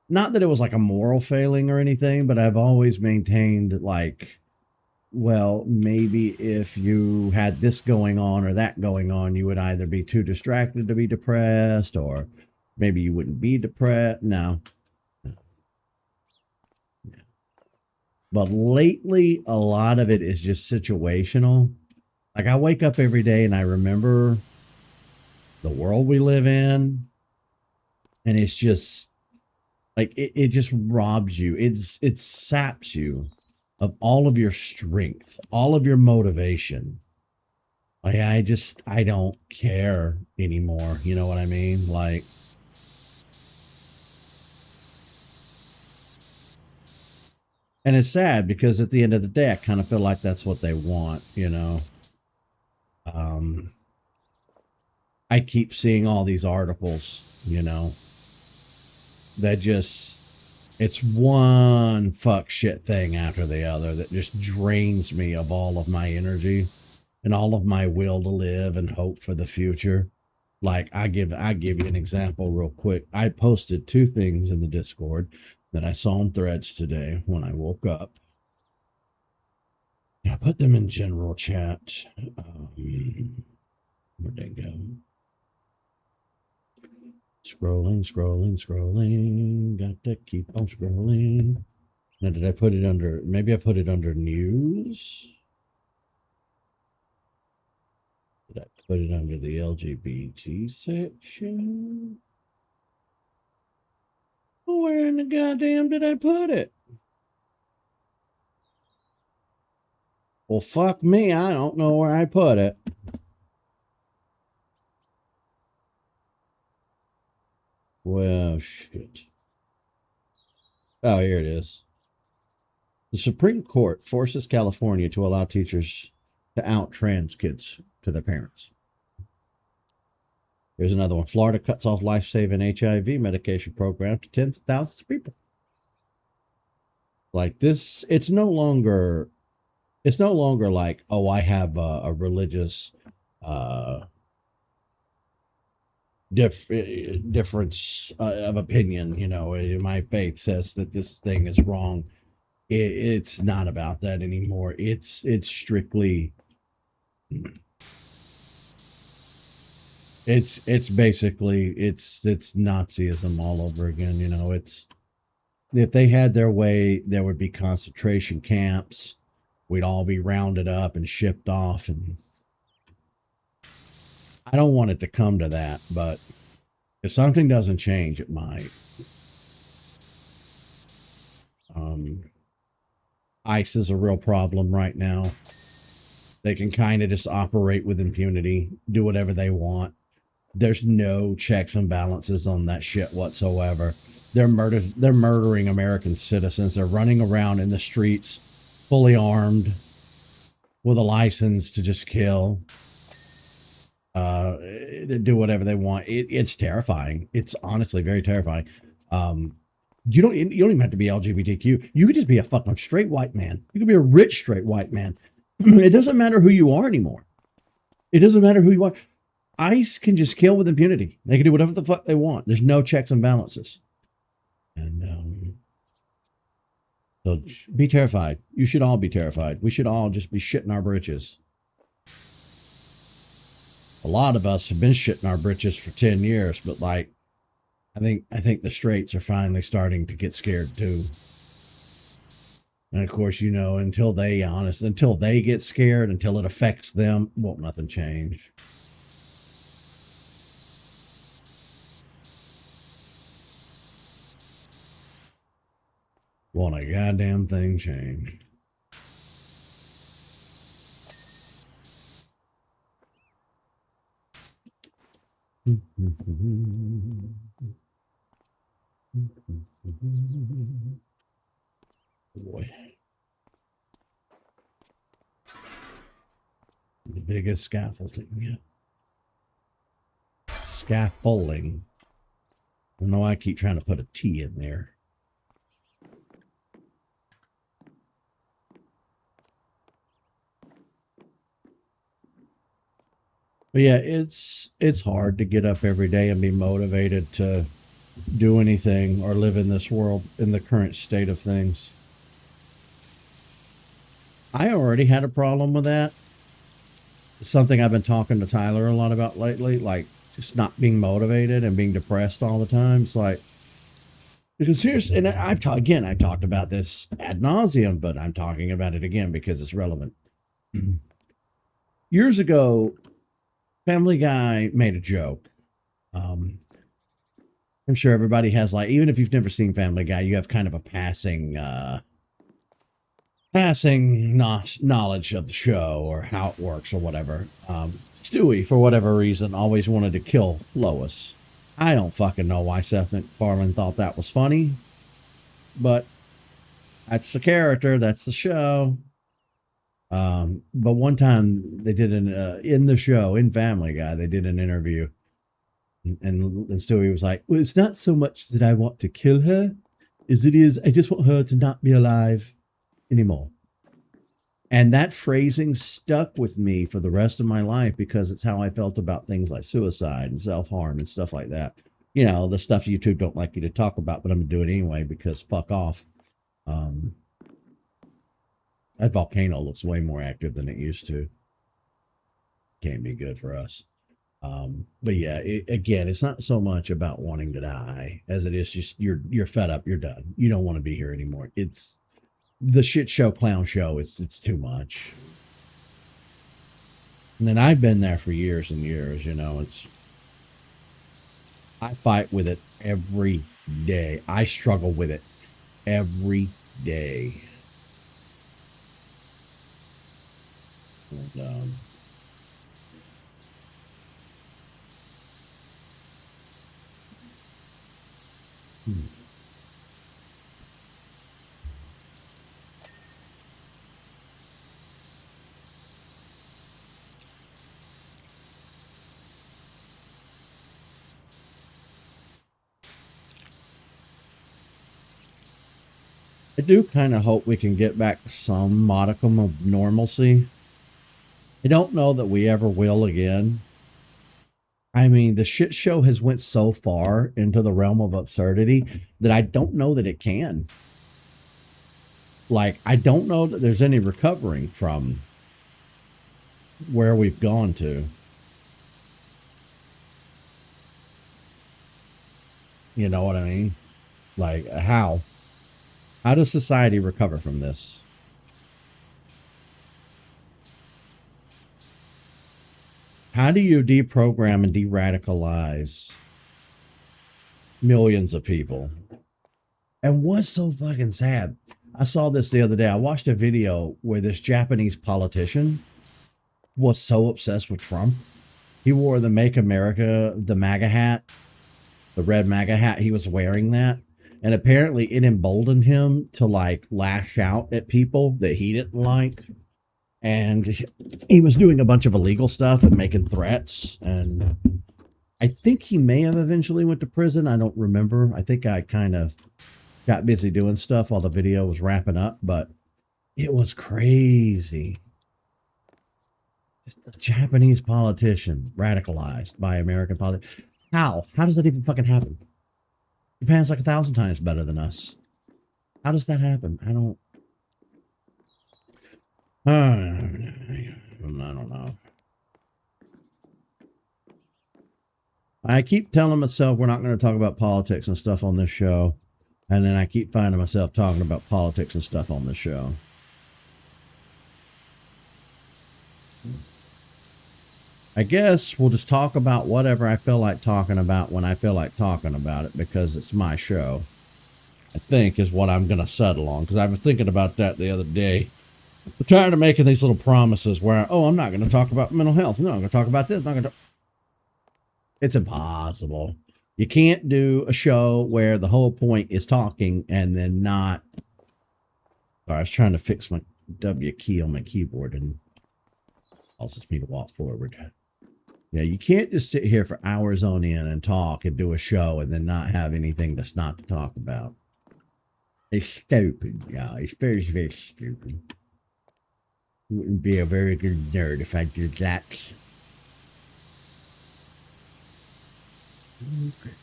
not that it was like a moral failing or anything, but I've always maintained, like, well, maybe if you had this going on or that going on, you would either be too distracted to be depressed, or maybe you wouldn't be depressed. No. But lately, a lot of it is just situational. Like, I wake up every day and I remember the world we live in, and it's just like it just robs you. It saps you of all of your strength, all of your motivation. Like, I don't care anymore. You know what I mean? Like, and it's sad because at the end of the day, I kind of feel like that's what they want. Um, I keep seeing all these articles, that just, it's one fuck shit thing after the other that just drains me of all of my energy and all of my will to live and hope for the future. Like, I give you an example real quick. I posted two things in the Discord that I saw on Threads today when I woke up. I put them in general chat. Where'd they go? Scrolling. Got to keep on scrolling. Now, did I put it under? Maybe I put it under news. Did I put it under the LGBT section? Where in the goddamn did I put it? Well, fuck me. I don't know where I put it. Well, shit. Oh, here it is. The Supreme Court forces California to allow teachers to out trans kids to their parents. Here's another one. Florida cuts off life-saving HIV medication program to tens of thousands of people. Like this, it's no longer like, oh, I have a religious uh, difference of opinion. You know, my faith says that this thing is wrong. It's not about that anymore. It's strictly it's basically it's Nazism all over again. You know, it's if they had their way, there would be concentration camps. We'd all be rounded up and shipped off, and I don't want it to come to that, but if something doesn't change, it might. Um, ICE is a real problem right now. They can kind of just operate with impunity, do whatever they want. There's no checks and balances on that shit whatsoever. They're murdering American citizens. They're running around in the streets fully armed with a license to just kill, to do whatever they want. It's terrifying. It's honestly very terrifying. Um, you don't even have to be LGBTQ. You could just be a fucking straight white man. You could be a rich straight white man. It doesn't matter who you are anymore. It doesn't matter who you are. ICE can just kill with impunity. They can do whatever the fuck they want. There's no checks and balances. And so be terrified. You should all be terrified. We should all just be shitting our britches. A lot of us have been shitting our britches for 10 years, but like I think the straights are finally starting to get scared too. And of course, you know, until they get scared, until it affects them, won't nothing change. Won't a goddamn thing change. Boy. The biggest scaffolding yet. Scaffolding. I don't know why I keep trying to put a T in there. But yeah, it's hard to get up every day and be motivated to do anything or live in this world in the current state of things. I already had a problem with that. It's something I've been talking to Tyler a lot about lately, like just not being motivated and being depressed all the time. It's like, because seriously, and I've talked about this ad nauseum, but I'm talking about it again because it's relevant. Years ago, Family Guy made a joke. I'm sure everybody has, like, even if you've never seen Family Guy, you have kind of a passing knowledge of the show or how it works or whatever. Stewie, for whatever reason, always wanted to kill Lois. I don't fucking know why Seth MacFarlane thought that was funny, but that's the character, that's the show. But one time they did in the show, in Family Guy, they did an interview, and Stewie was like, "Well, it's not so much that I want to kill her, as it is I just want her to not be alive anymore." And that phrasing stuck with me for the rest of my life because it's how I felt about things like suicide and self-harm and stuff like that. You know, the stuff YouTube don't like you to talk about, but I'm gonna do it anyway because fuck off. Um, that volcano looks way more active than it used to. Can't be good for us. But yeah, again, it's not so much about wanting to die as it is just you're fed up, you're done. You don't want to be here anymore. It's the shit show clown show. It's too much. And then I've been there for years and years, you know, I fight with it every day. I struggle with it every day. And, I do kind of hope we can get back some modicum of normalcy. I don't know that we ever will again. I mean, the shit show has went so far into the realm of absurdity that I don't know that it can. Like, I don't know that there's any recovering from where we've gone to. You know what I mean? Like, how? How does society recover from this? How do you deprogram and de radicalize millions of people? And what's so fucking sad? I saw this the other day. I watched a video where this Japanese politician was so obsessed with Trump. He wore the Make America, the MAGA hat, the red MAGA hat. He was wearing that. And apparently it emboldened him to like lash out at people that he didn't like. And he was doing a bunch of illegal stuff and making threats. And I think he may have eventually went to prison. I don't remember. I think I kind of got busy doing stuff while the video was wrapping up, but it was crazy. Just a Japanese politician radicalized by American politics. How? How does that even fucking happen? Japan's like 1,000 times better than us. How does that happen? I don't know. I keep telling myself we're not going to talk about politics and stuff on this show. And then I keep finding myself talking about politics and stuff on this show. I guess we'll just talk about whatever I feel like talking about when I feel like talking about it because it's my show. I think is what I'm going to settle on because I've been thinking about that the other day. I'm tired of making these little promises where, I'm not going to talk about mental health. No, I'm going to talk about this. I'm not going to. It's impossible. You can't do a show where the whole point is talking and then not. I was trying to fix my W key on my keyboard and causes me to walk forward. Yeah, you can't just sit here for hours on end and talk and do a show and then not have anything that's not to talk about. It's stupid, yeah. It's very, very stupid. Wouldn't be a very good nerd if I did that.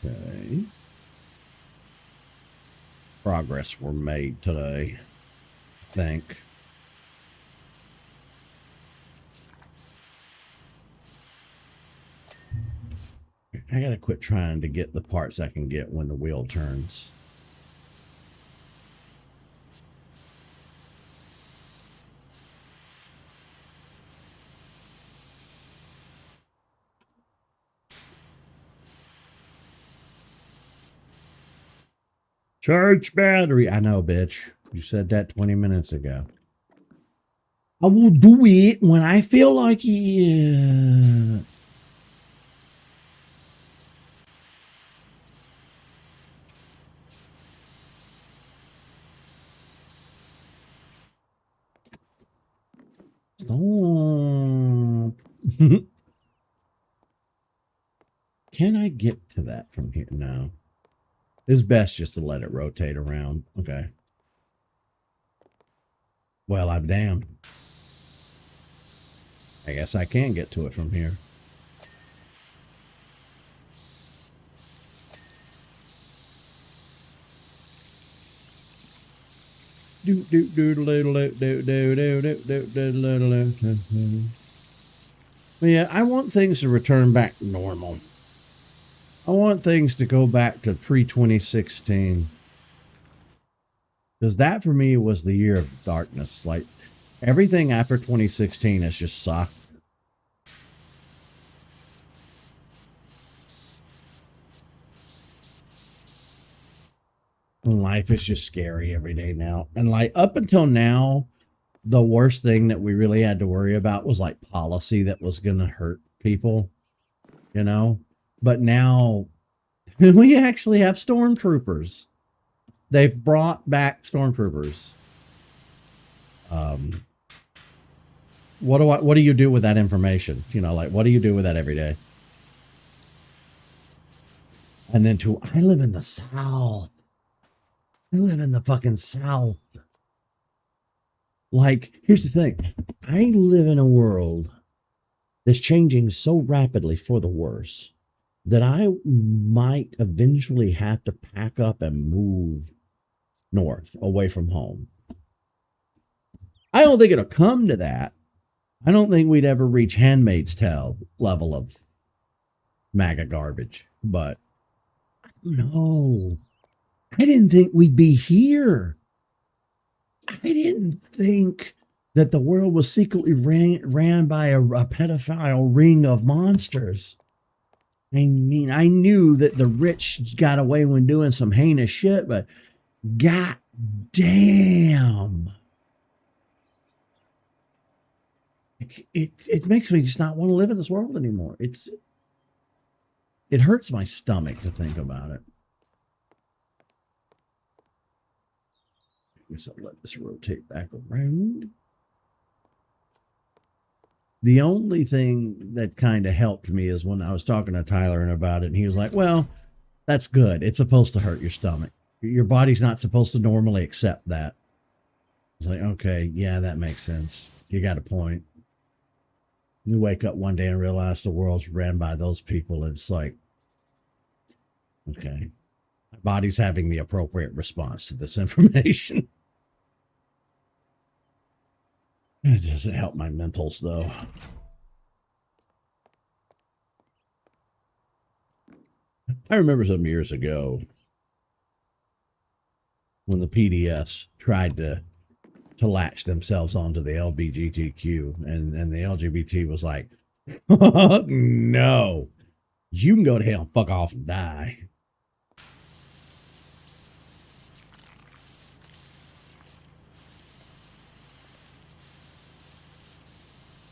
Okay. Progress were made today, I think. I gotta quit trying to get the parts I can get when the wheel turns. Charge battery. I know, bitch. You said that 20 minutes ago. I will do it when I feel like it. Stop. Can I get to that from here? No. It's best just to let it rotate around. Okay. Well, I'm damned. I guess I can get to it from here. Yeah, I want things to return back normal. I want things to go back to pre-2016. Because that for me was the year of darkness. Like everything after 2016 has just sucked. Life is just scary every day now. And like up until now, the worst thing that we really had to worry about was like policy that was going to hurt people, you know? But now We actually have stormtroopers. They've brought back stormtroopers. What do you do with that information? You know, like, what do you do with that every day? And then I live in the South. I live in the fucking South. Like, here's the thing. I live in a world that's changing so rapidly for the worse that I might eventually have to pack up and move north away from home. I don't think it'll come to that. I don't think we'd ever reach Handmaid's Tale level of MAGA garbage, but no, I didn't think we'd be here. I didn't think that the world was secretly ran by a pedophile ring of monsters. I mean, I knew that the rich got away when doing some heinous shit, but god damn. It makes me just not want to live in this world anymore. It hurts my stomach to think about it. I guess I'll let this rotate back around. The only thing that kind of helped me is when I was talking to Tyler about it, and he was like, well, that's good. It's supposed to hurt your stomach. Your body's not supposed to normally accept that. It's like, okay, yeah, that makes sense. You got a point. You wake up one day and realize the world's ran by those people, and it's like, okay, my body's having the appropriate response to this information. It doesn't help my mentals, though. I remember some years ago when the PDS tried to latch themselves onto the LGBTQ, and the LGBT was like, no, you can go to hell, fuck off, and die.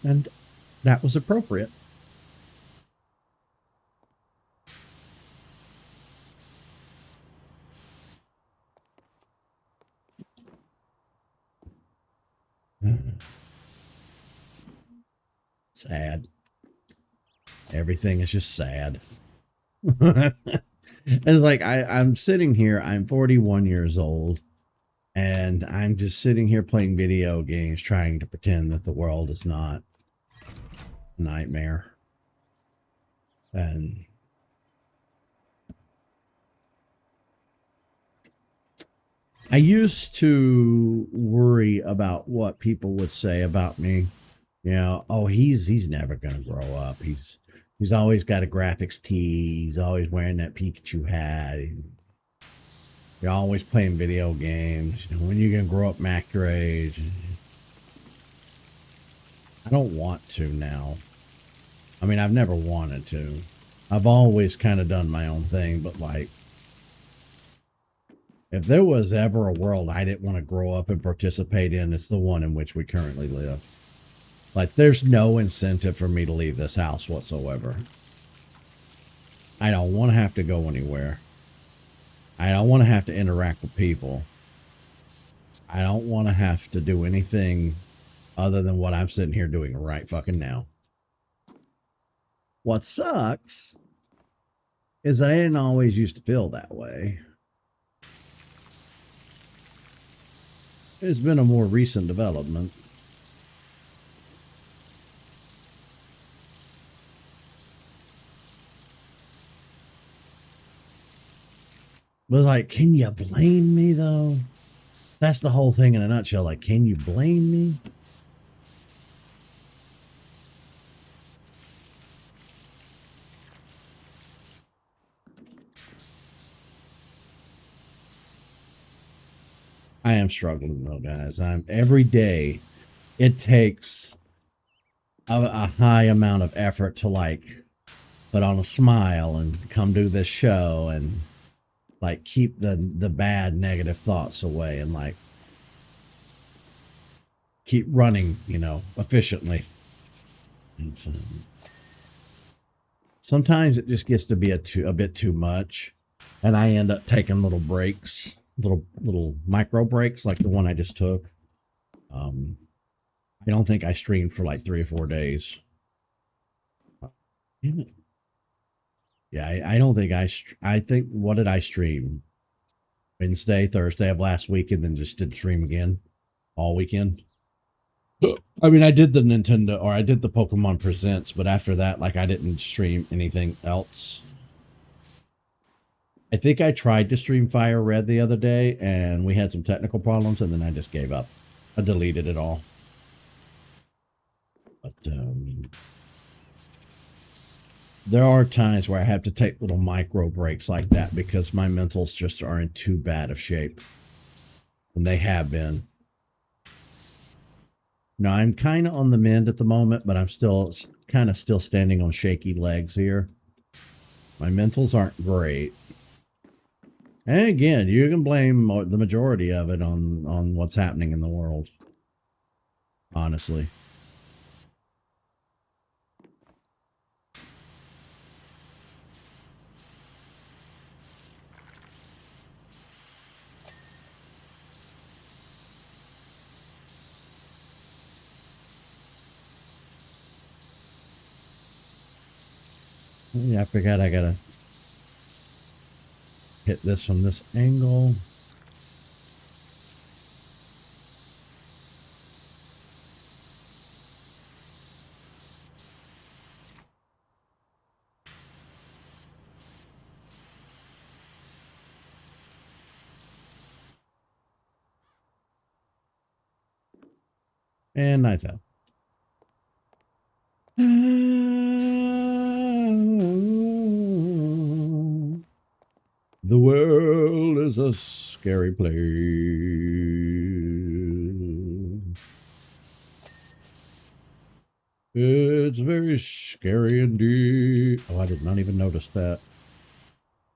And that was appropriate. Sad. Everything is just sad. It's like I'm sitting here, I'm 41 years old, and I'm just sitting here playing video games trying to pretend that the world is not a nightmare. And I used to worry about what people would say about me. You know, oh, he's never gonna grow up. He's always got a graphics tee. He's always wearing that Pikachu hat. You're always playing video games. You know, when you gonna grow up, Mac your age? I don't want to now. I mean, I've never wanted to. I've always kind of done my own thing, but like, if there was ever a world I didn't want to grow up and participate in, it's the one in which we currently live. Like, there's no incentive for me to leave this house whatsoever. I don't want to have to go anywhere. I don't want to have to interact with people. I don't want to have to do anything other than what I'm sitting here doing right fucking now. What sucks is that I didn't always used to feel that way. It's been a more recent development. But like, can you blame me though? That's the whole thing in a nutshell. Like, can you blame me? I am struggling though, guys. Every day it takes a high amount of effort to like put on a smile and come do this show and like keep the bad negative thoughts away and like keep running, you know, efficiently. And so, sometimes it just gets to be a bit too much. And I end up taking little breaks, little micro breaks like the one I just took. I don't think I streamed for like 3 or 4 days. Damn it. Yeah, I don't think I think, what did I stream? Wednesday, Thursday of last week, and then just did stream again all weekend. I mean, I did the Nintendo, or I did the Pokemon Presents, but after that, like, I didn't stream anything else. I think I tried to stream Fire Red the other day, and we had some technical problems, and then I just gave up. I deleted it all. But there are times where I have to take little micro breaks like that because my mentals just are in too bad of shape. And they have been. Now, I'm kind of on the mend at the moment, but I'm still kind of still standing on shaky legs here. My mentals aren't great. And again, you can blame the majority of it on what's happening in the world. Honestly. Yeah, I forgot I gotta hit this from this angle. And I fell. The world is a scary place. It's very scary indeed. Oh, I did not even notice that.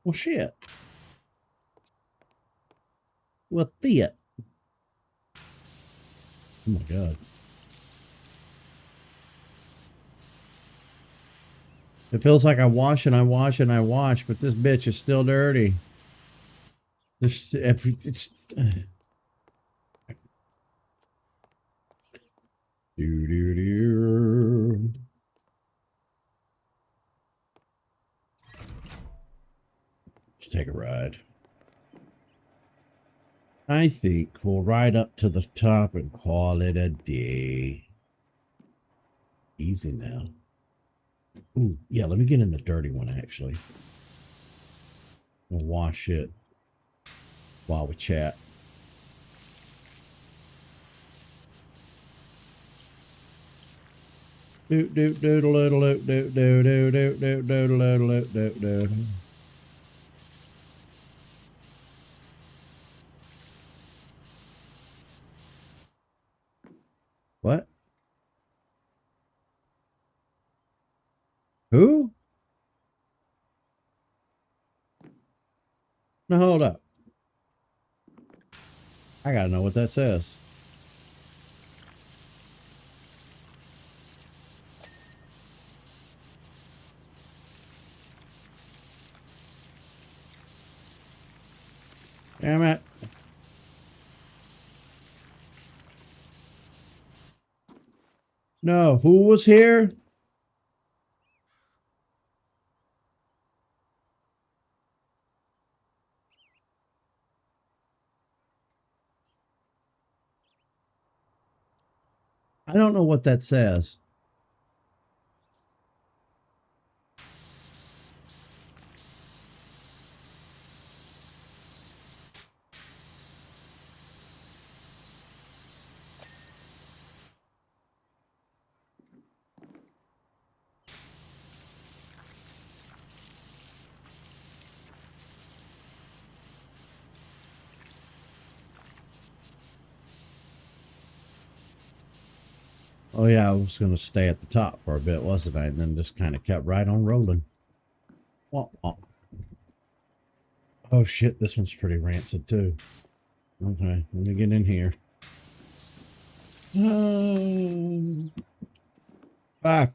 Well, shit. What the? Oh my god. It feels like I wash and I wash and I wash, but this bitch is still dirty. This, if it's, do do do. Let's take a ride. I think we'll ride up to the top and call it a day. Easy now. Ooh, yeah, let me get in the dirty one, actually. We'll wash it while we chat. Doot doot doodle doodle doot doot doot doot doot doot doodle doodle doot doot. What? Who? No, hold up. I gotta know what that says. Damn it. No, who was here? I don't know what that says. Oh yeah, I was gonna stay at the top for a bit, wasn't I? And then just kind of kept right on rolling. Womp womp. Oh shit, this one's pretty rancid too. Okay, let me get in here. Oh, fuck.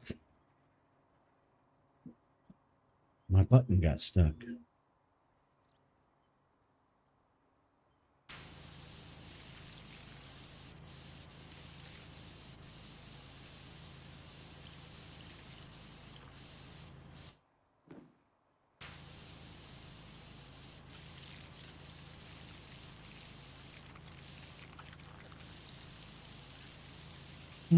My button got stuck. I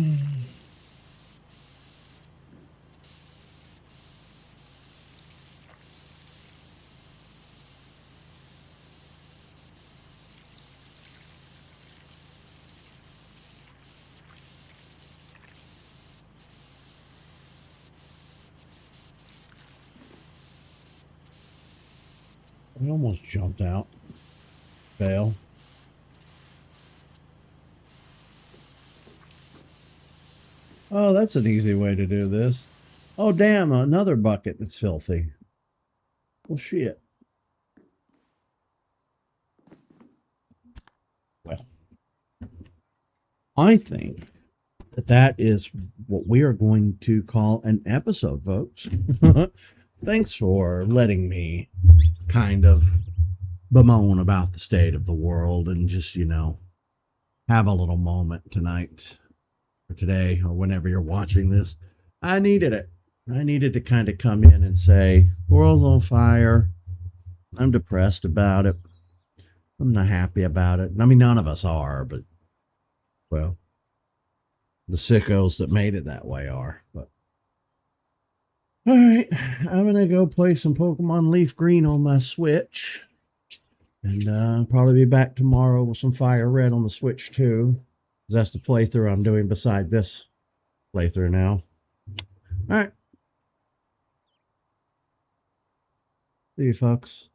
almost jumped out. Fail. Oh, that's an easy way to do this. Oh, damn, another bucket that's filthy. Well, shit. Well, I think that is what we are going to call an episode, folks. Thanks for letting me kind of bemoan about the state of the world and just, have a little moment tonight or today or whenever you're watching this. I needed it. I needed to kind of come in and say, the world's on fire. I'm depressed about it. I'm not happy about it. I mean, none of us are, but, well, the sickos that made it that way are. But, all right, I'm going to go play some Pokemon Leaf Green on my Switch. And probably be back tomorrow with some Fire Red on the Switch too. That's the playthrough I'm doing beside this playthrough now. All right. See you, folks.